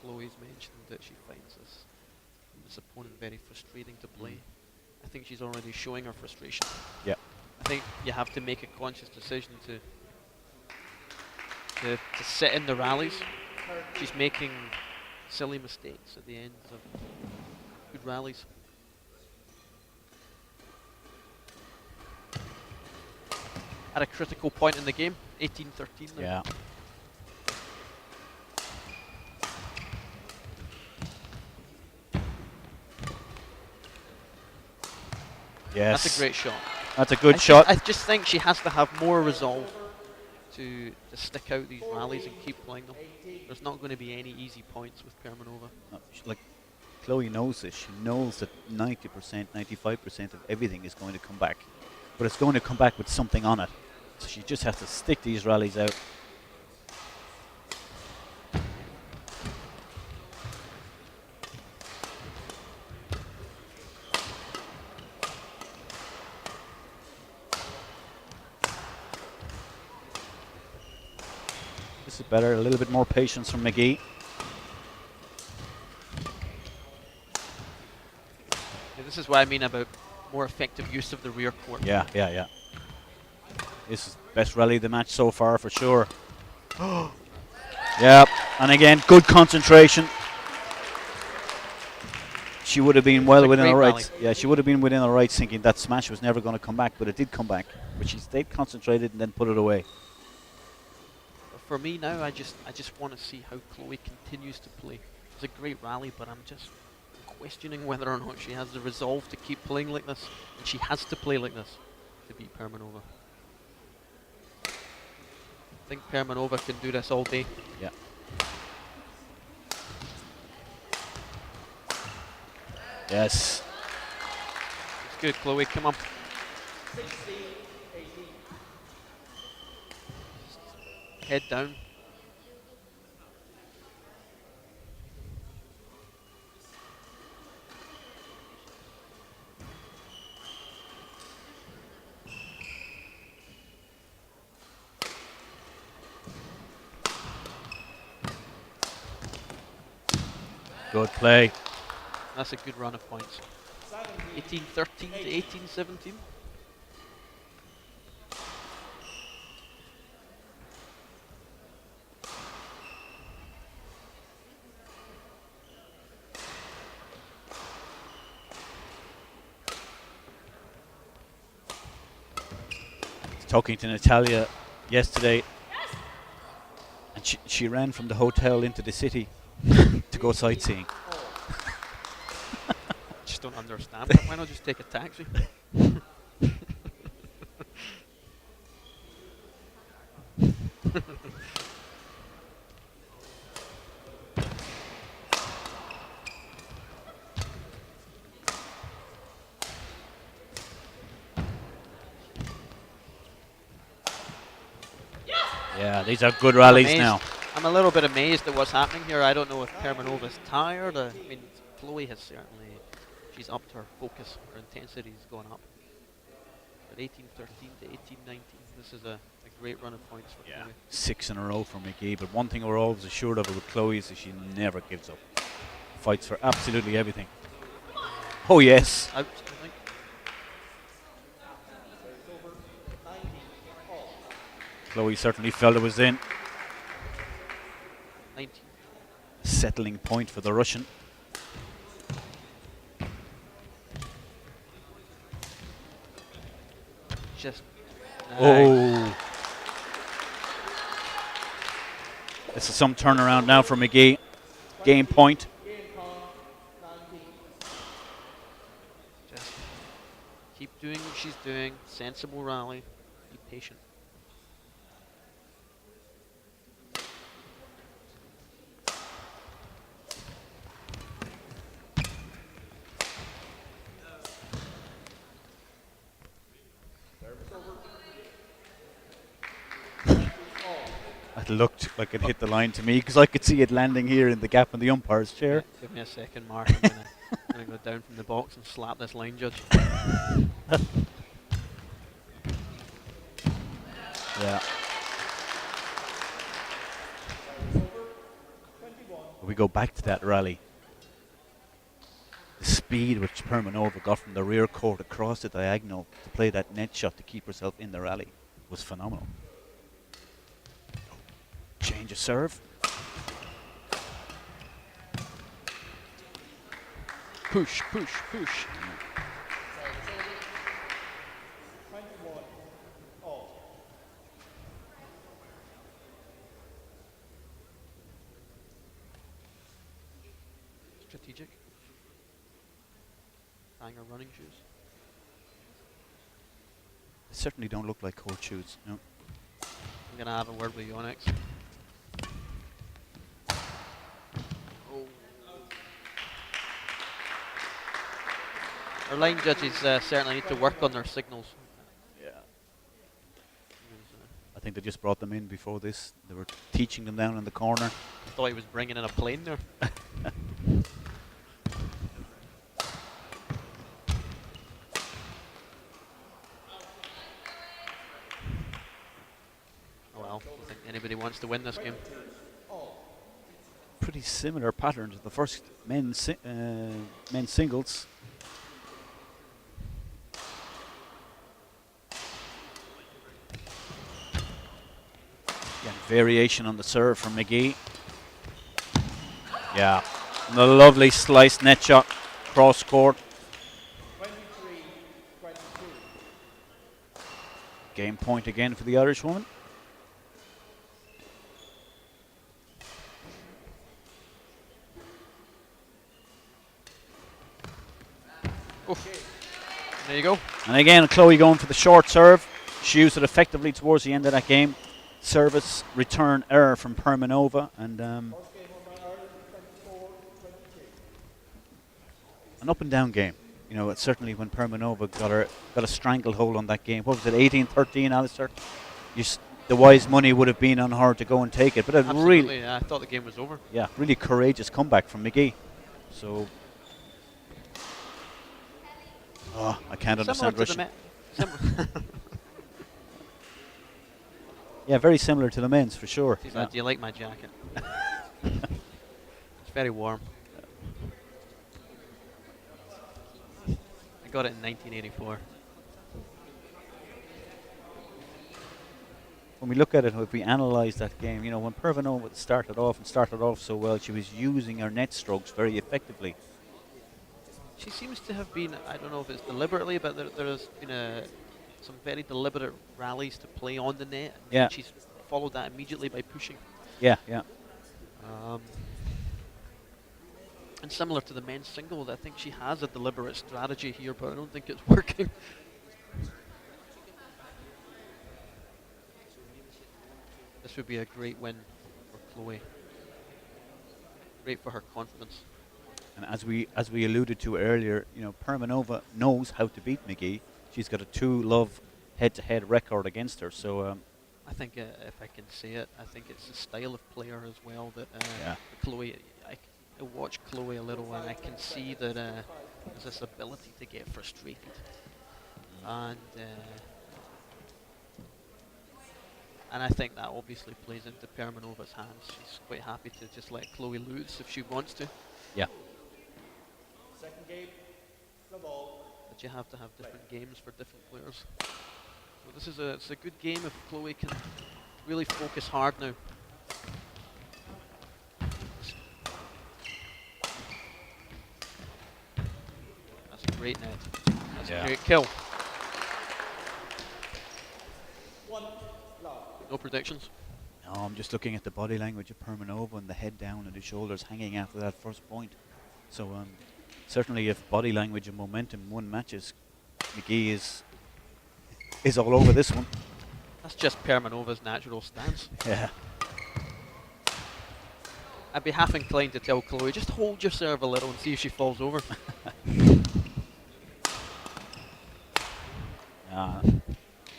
Chloe's mentioned that she finds this opponent very frustrating to play. I think she's already showing her frustration. Yeah. I think you have to make a conscious decision to sit in the rallies. She's making silly mistakes at the end of good rallies. At a critical point in the game, 18-13 now. Yeah. Yes. That's a great shot. That's a good shot. I just think she has to have more resolve to stick out these rallies and keep playing them. There's not going to be any easy points with Permanova. No, like Chloe knows this. She knows that 90%, 95% of everything is going to come back, but it's going to come back with something on it. So she just has to stick these rallies out. This is better. A little bit more patience from McGee. Yeah, this is what I mean about more effective use of the rear court. Yeah. This is best rally of the match so far for sure. Yeah, and again, good concentration. She would have been well within her rights. Yeah, she would have been within her rights, thinking that smash was never going to come back, but it did come back. But she stayed concentrated and then put it away. For me now, I just want to see how Chloe continues to play. It's a great rally, but I'm just questioning whether or not she has the resolve to keep playing like this. And she has to play like this to beat Permanova. I think Permanova can do this all day. Yeah. Yes. It's good, Chloe. Come on. Head down. Good play. That's a good run of points. 18-13 to 18-17. Talking to Natalia yesterday, and she ran from the hotel into the city to go sightseeing. Just don't understand it. Why not just take a taxi? Yeah, these are good rallies amazed. now. I'm a little bit amazed at what's happening here. I don't know if Permanova's tired. I mean, Chloe has certainly, she's upped her focus. Her intensity is going up. But 18-13 to 18-19, this is a great run of points for Chloe. 6 in a row for McGee, but one thing we're always assured of with Chloe is that she never gives up. Fights for absolutely everything. Oh yes. Out, I think. Chloe certainly felt it was in. 19. Settling point for the Russian. Just. Oh. This is some turnaround now for McGee. Game point. Just keep doing what she's doing. Sensible rally. Be patient. It looked like it hit the line to me because I could see it landing here in the gap in the umpire's chair. Give me a second, Mark. I'm gonna go down from the box and slap this line judge. Yeah. We go back to that rally. The speed which Permanova got from the rear court across the diagonal to play that net shot to keep herself in the rally was phenomenal. Change of serve. Push, push, push. Strategic. Hanger running shoes. They certainly don't look like court shoes. No. I'm gonna have a word with Yonex. Our line judges certainly need to work on their signals. Yeah. I think they just brought them in before this. They were teaching them down in the corner. I thought he was bringing in a plane there. Oh well, I don't think anybody wants to win this game. Pretty similar pattern to the first men's singles. Again, variation on the serve from McGee. Yeah, and a lovely slice net shot cross court. 23-22. Game point again for the Irish woman. There you go. And again, Chloe going for the short serve. She used it effectively towards the end of that game. Service return error from Permanova, and an up and down game. You know, it's certainly when Permanova got a stranglehold on that game. What was it, 18-13, Alistair? The wise money would have been on her to go and take it, but it Absolutely, really, yeah, I thought the game was over. yeah, really courageous comeback from McGee. So, I can't understand Russian. Yeah, very similar to the men's for sure. She's like, do you like my jacket? It's very warm. I got it in 1984. When we look at it, if we analyse that game, you know, when Pervanova started off so well, she was using her net strokes very effectively. She seems to have been, I don't know if it's deliberately, but there's been some very deliberate rallies to play on the net. And Yeah. she's followed that immediately by pushing. Yeah, yeah. And similar to the men's singles, I think she has a deliberate strategy here, but I don't think it's working. This would be a great win for Chloe. Great for her confidence. And as we alluded to earlier, you know, Permanova knows how to beat McGee. She's got a 2-love head-to-head record against her. So I think if I can say it, I think it's the style of player as well that Yeah. Chloe. I watch Chloe a little, and I can see that there's this ability to get frustrated, and I think that obviously plays into Permanova's hands. She's quite happy to just let Chloe loose if she wants to. yeah, Second game, the ball. But you have to have different games for different players. So this is it's a good game if Chloe can really focus hard now. That's a great net. That's Yeah. a great kill. 1 love. No predictions. no, I'm just looking at the body language of Permanova and the head down and the shoulders hanging after that first point. So certainly, if body language and momentum won matches, McGee is all over this one. That's just Permanova's natural stance. Yeah. I'd be half inclined to tell Chloe, just hold your serve a little and see if she falls over.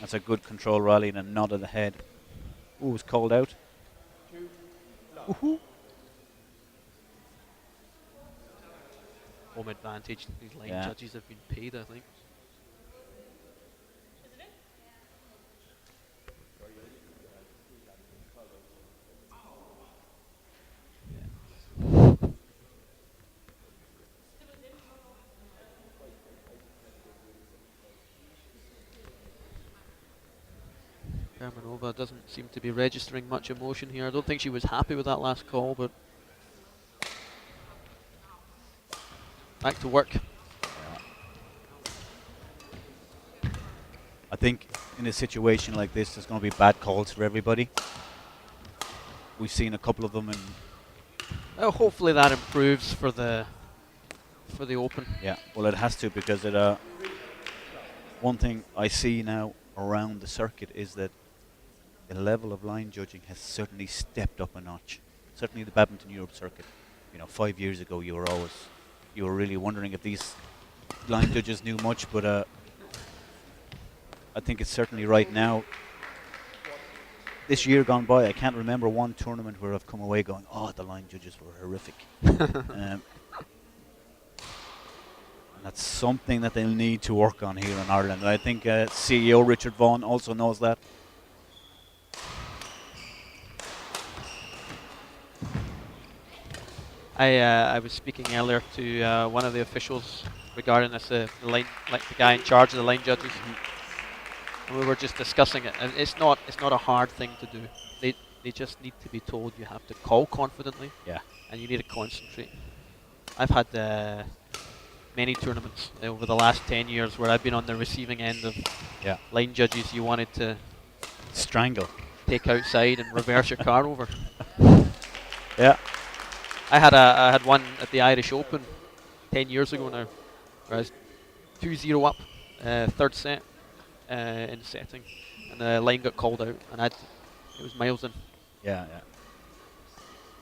That's a good control rally and a nod of the head. Ooh, was called out. 2 love. Woohoo. Home advantage. These line Yeah. judges have been paid, I think. Permanova doesn't seem to be registering much emotion here. I don't think she was happy with that last call, but back to work. I think in a situation like this, there's going to be bad calls for everybody. We've seen a couple of them, and Well, hopefully that improves for the Open. yeah, well, it has to, because one thing I see now around the circuit is that the level of line judging has certainly stepped up a notch. Certainly the Badminton Europe circuit. You know, 5 years ago, you were really wondering if these line judges knew much, but I think it's certainly right now. This year gone by, I can't remember one tournament where I've come away going, oh, the line judges were horrific. And that's something that they'll need to work on here in Ireland. I think CEO Richard Vaughan also knows that. I was speaking earlier to one of the officials regarding this, the guy in charge of the line judges, and we were just discussing it. And it's not a hard thing to do. They just need to be told you have to call confidently. Yeah. And you need to concentrate. I've had many tournaments over the last 10 years where I've been on the receiving end of line judges you wanted to strangle, take outside and reverse your car over. Yeah. I had one at the Irish Open 10 years ago now, where I was 2-0 up, third set in setting, and the line got called out, and it was miles in. Yeah, yeah.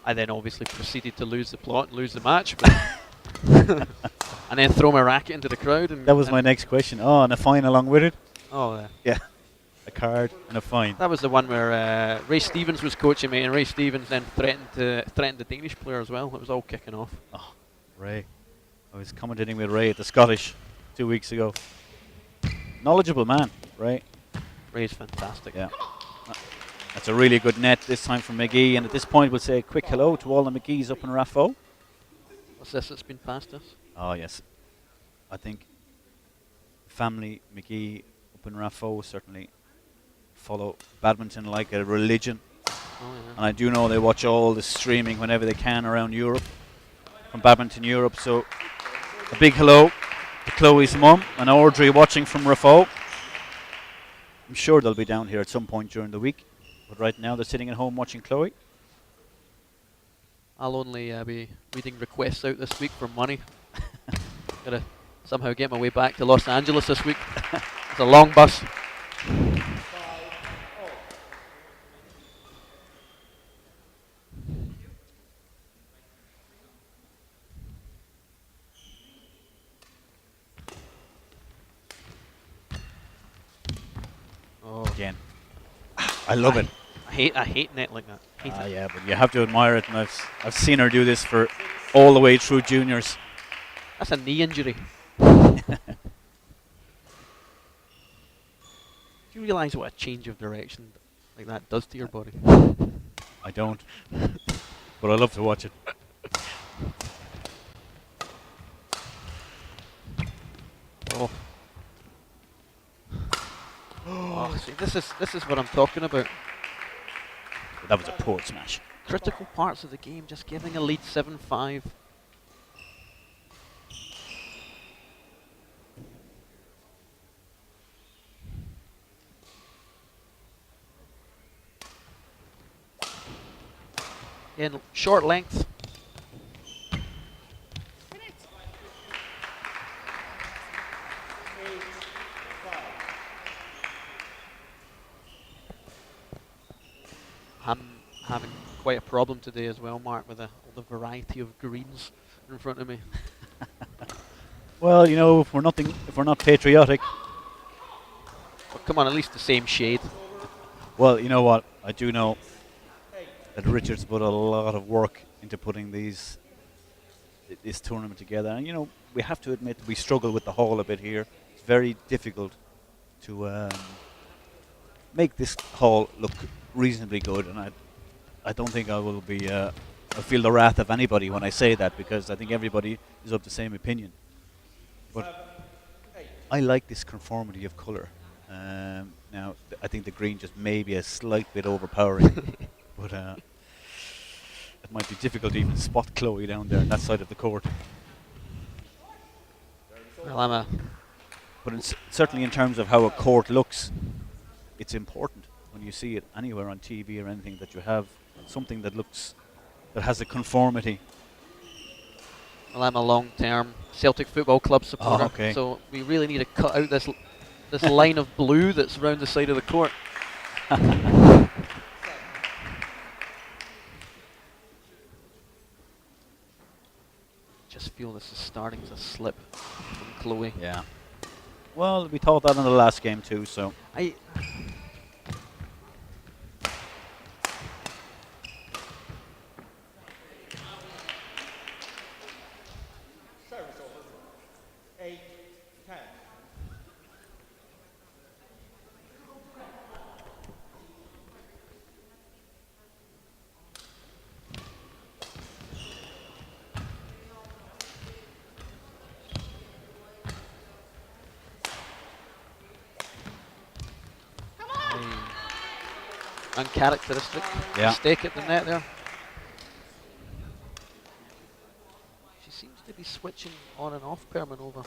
I then obviously proceeded to lose the plot and lose the match, but and then throw my racket into the crowd. And that was my next question. Oh, and a fine along with it? Oh, yeah. A card and a fine. That was the one where Ray Stevens was coaching me, and Ray Stevens then threatened the Danish player as well. It was all kicking off. Oh, Ray. I was commentating with Ray at the Scottish 2 weeks ago. Knowledgeable man, Ray. Ray's fantastic. Yeah. That's a really good net this time from McGee, and at this point we'll say a quick hello to all the McGees up in Raffo. What's this that's been past us? Oh yes, I think family McGee up in Raffo certainly follow badminton like a religion. Oh, yeah. And I do know they watch all the streaming whenever they can around Europe, from Badminton Europe. So a big hello to Chloe's mum and Audrey watching from Raffo. I'm sure they'll be down here at some point during the week. But right now they're sitting at home watching Chloe. I'll only be reading requests out this week for money. Gotta somehow get my way back to Los Angeles this week. It's a long bus. Oh, Again. I love it. I hate net like that. Hate it. Yeah, but you have to admire it. And I've seen her do this for all the way through juniors. That's a knee injury. Do you realise what a change of direction like that does to your body? I don't. But I love to watch it. Oh. Oh, see, this is what I'm talking about. That was a poor smash. Critical parts of the game, just giving a lead 7-5. In short length. I'm having quite a problem today as well, Mark, with all the variety of greens in front of me. Well, you know, if we're not patriotic, But come on, at least the same shade. well, you know what? I do know that Richard's put a lot of work into putting this tournament together, and you know, we have to admit we struggle with the hall a bit here. It's very difficult to make this hall look reasonably good, and I don't think I will be I feel the wrath of anybody when I say that, because I think everybody is of the same opinion. But I like this conformity of colour. Now, I think the green just may be a slight bit overpowering, but it might be difficult to even spot Chloe down there on that side of the court. Well, But certainly in terms of how a court looks, it's important when you see it anywhere on TV or anything that you have something that has a conformity. Well, I'm a long-term Celtic Football Club supporter, okay. so we really need to cut out this line of blue that's around the side of the court. Just feel this is starting to slip from Chloe. Yeah. Well, we thought that in the last game too, so. Service over. 8-10. Uncharacteristic mistake at the net there. She seems to be switching on and off Permanova.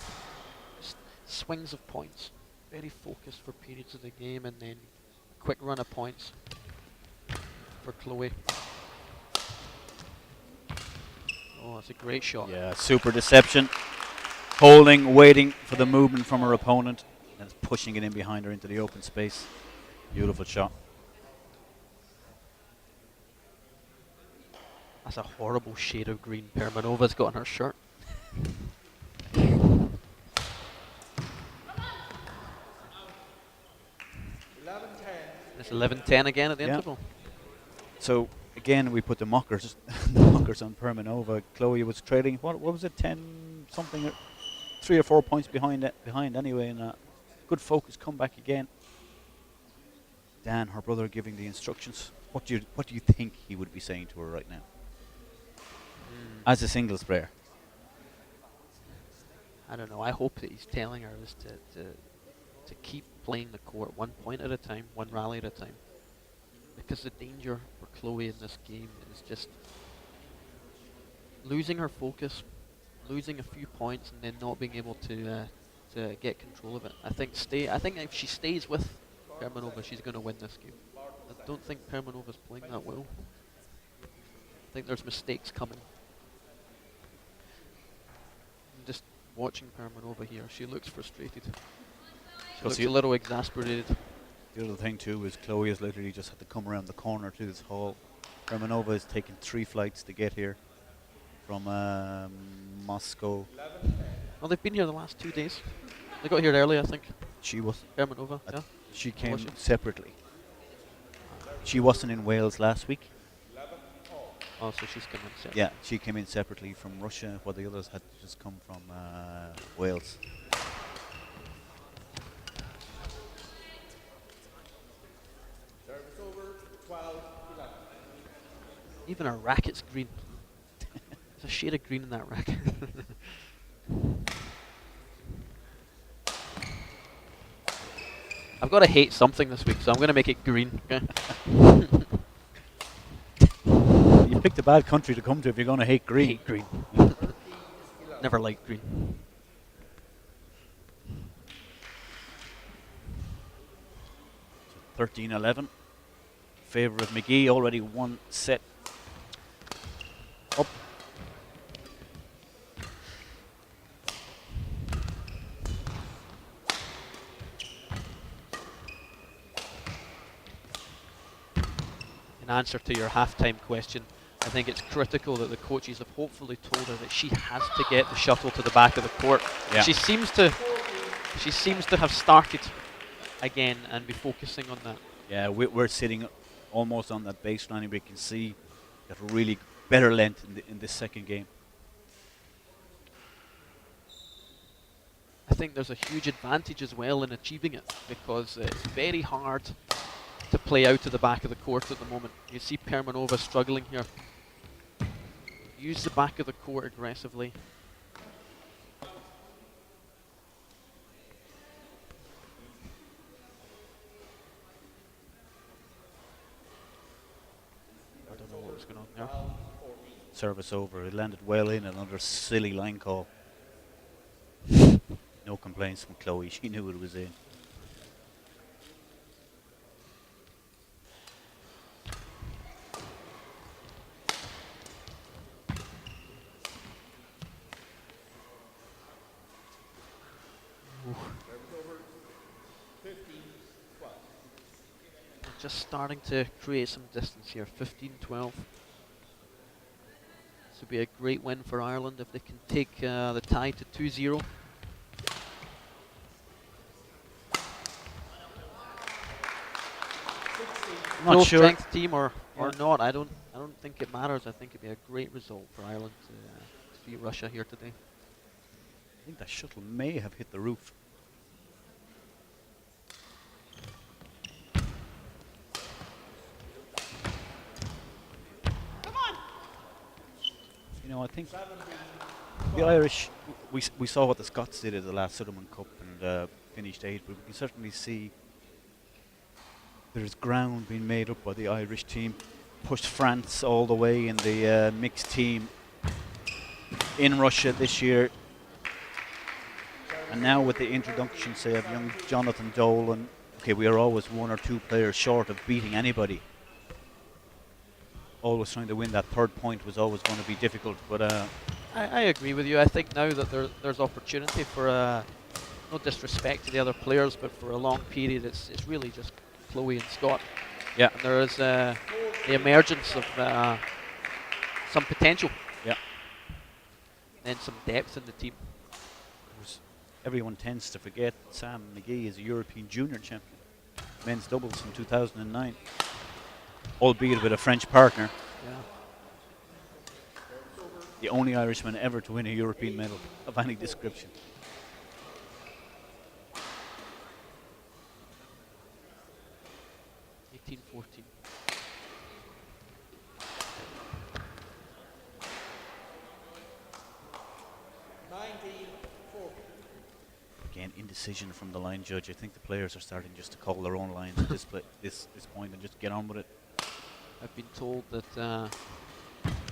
Just swings of points. Very focused for periods of the game, and then a quick run of points for Chloe. Oh, that's a great shot. Yeah, super deception. Holding, waiting for the movement from her opponent, and pushing it in behind her into the open space. Beautiful shot. That's a horrible shade of green Permanova's got on her shirt. It's 11-10 again at the interval. So again, we put the mockers, the mockers on Permanova. Chloe was trailing. What was it? 10 something, 3 or 4 points behind anyway. And good focus, come back again. Dan, her brother, giving the instructions. What do you think he would be saying to her right now? As a singles player. I don't know. I hope that he's telling her is to keep playing the court 1 point at a time, 1 rally at a time. Because the danger for Chloe in this game is just losing her focus, losing a few points, and then not being able to get control of it. I think if she stays with Permanova, she's going to win this game. I don't think Permanova's playing that well. I think there's mistakes coming. I'm just watching Permanova here. She looks frustrated. She looks a little exasperated. The other thing too is Chloe has literally just had to come around the corner to this hall. Permanova has taken 3 flights to get here from Moscow. Well, they've been here the last 2 days. They got here early, I think. She was. Permanova, yeah. She came Was she? separately. She wasn't in Wales last week. Oh, so she's come in separate. Yeah, she came in separately from Russia, while the others had just come from Wales. Even her racket's green. There's a shade of green in that racket. I've got to hate something this week, so I'm going to make it green. Okay? You picked a bad country to come to if you're going to hate green. Hate green. Never liked green. So 13-11. Favour of McGee, already 1 set up. In answer to your halftime question, I think it's critical that the coaches have hopefully told her that she has to get the shuttle to the back of the court. Yeah. She seems to have started again and be focusing on that. Yeah, we're sitting almost on that baseline, and we can see that really better length in this second game. I think there's a huge advantage as well in achieving it, because it's very hard to play out to the back of the court at the moment. You see Permanova struggling here. Use the back of the court aggressively. I don't know what was going on there. Service over. It landed well in, another silly line call. No complaints from Chloe. She knew it was in. Just starting to create some distance here. 15-12. This would be a great win for Ireland if they can take the tie to 2-0. Not Full sure. strength team or Yeah. not, I don't think it matters. I think it'd be a great result for Ireland to beat Russia here today. I think that shuttle may have hit the roof. You know, I think the Irish, we saw what the Scots did at the last Sudirman Cup and finished 8th, but we can certainly see there's ground being made up by the Irish team. Pushed France all the way in the mixed team in Russia this year. And now with the introduction, say, of young Jonathan Dolan, okay, we are always 1 or 2 players short of beating anybody. Always trying to win that 3rd point was always going to be difficult, but I agree with you. I think now that there's opportunity for no disrespect to the other players, but for a long period, it's really just Chloe and Scott. yeah, And there is the emergence of some potential. Yeah. And some depth in the team. everyone tends to forget Sam McGee is a European junior champion, men's doubles in 2009, albeit with a French partner. Yeah. The only Irishman ever to win a European medal of any description. (18-14). Again, indecision from the line judge. I think the players are starting just to call their own lines at this point and just get on with it. I've been told that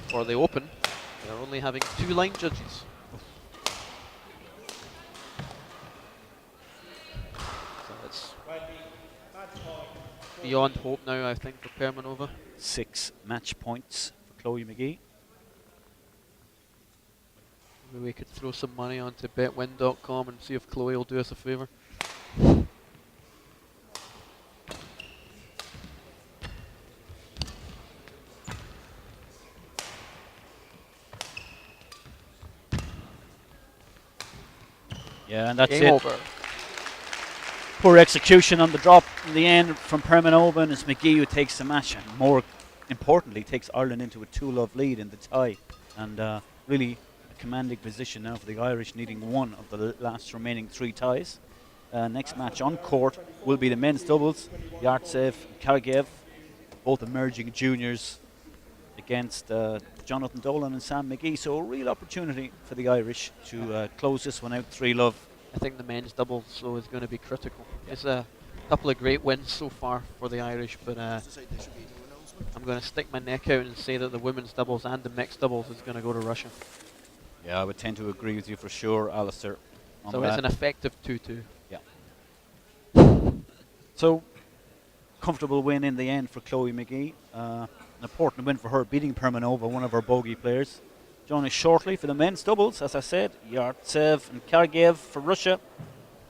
for the Open, they're only having 2 line judges. So it's beyond hope now, I think, for Permanova. 6 match points for Chloe McGee. Maybe we could throw some money onto betwin.com and see if Chloe will do us a favour. Yeah, and that's Game it. over. Poor execution on the drop in the end from Permanova, and it's McGee who takes the match, and more importantly takes Ireland into a 2-love lead in the tie, and really a commanding position now for the Irish, needing one of the last remaining 3 ties. Next match on court will be the men's doubles, Yartsev and Kargev, both emerging juniors, against Jonathan Dolan and Sam McGee. So a real opportunity for the Irish to close this one out 3-love. I think the men's doubles though is going to be critical. It's a couple of great wins so far for the Irish, but I'm going to stick my neck out and say that the women's doubles and the mixed doubles is going to go to Russia. Yeah, I would tend to agree with you for sure, Alistair. So it's an effective 2-2. Yeah. So, comfortable win in the end for Chloe McGee. An important win for her, beating Permanova, one of her bogey players. Join us shortly for the men's doubles, as I said, Yartsev and Kargev for Russia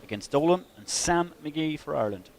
against Dolan and Sam McGee for Ireland.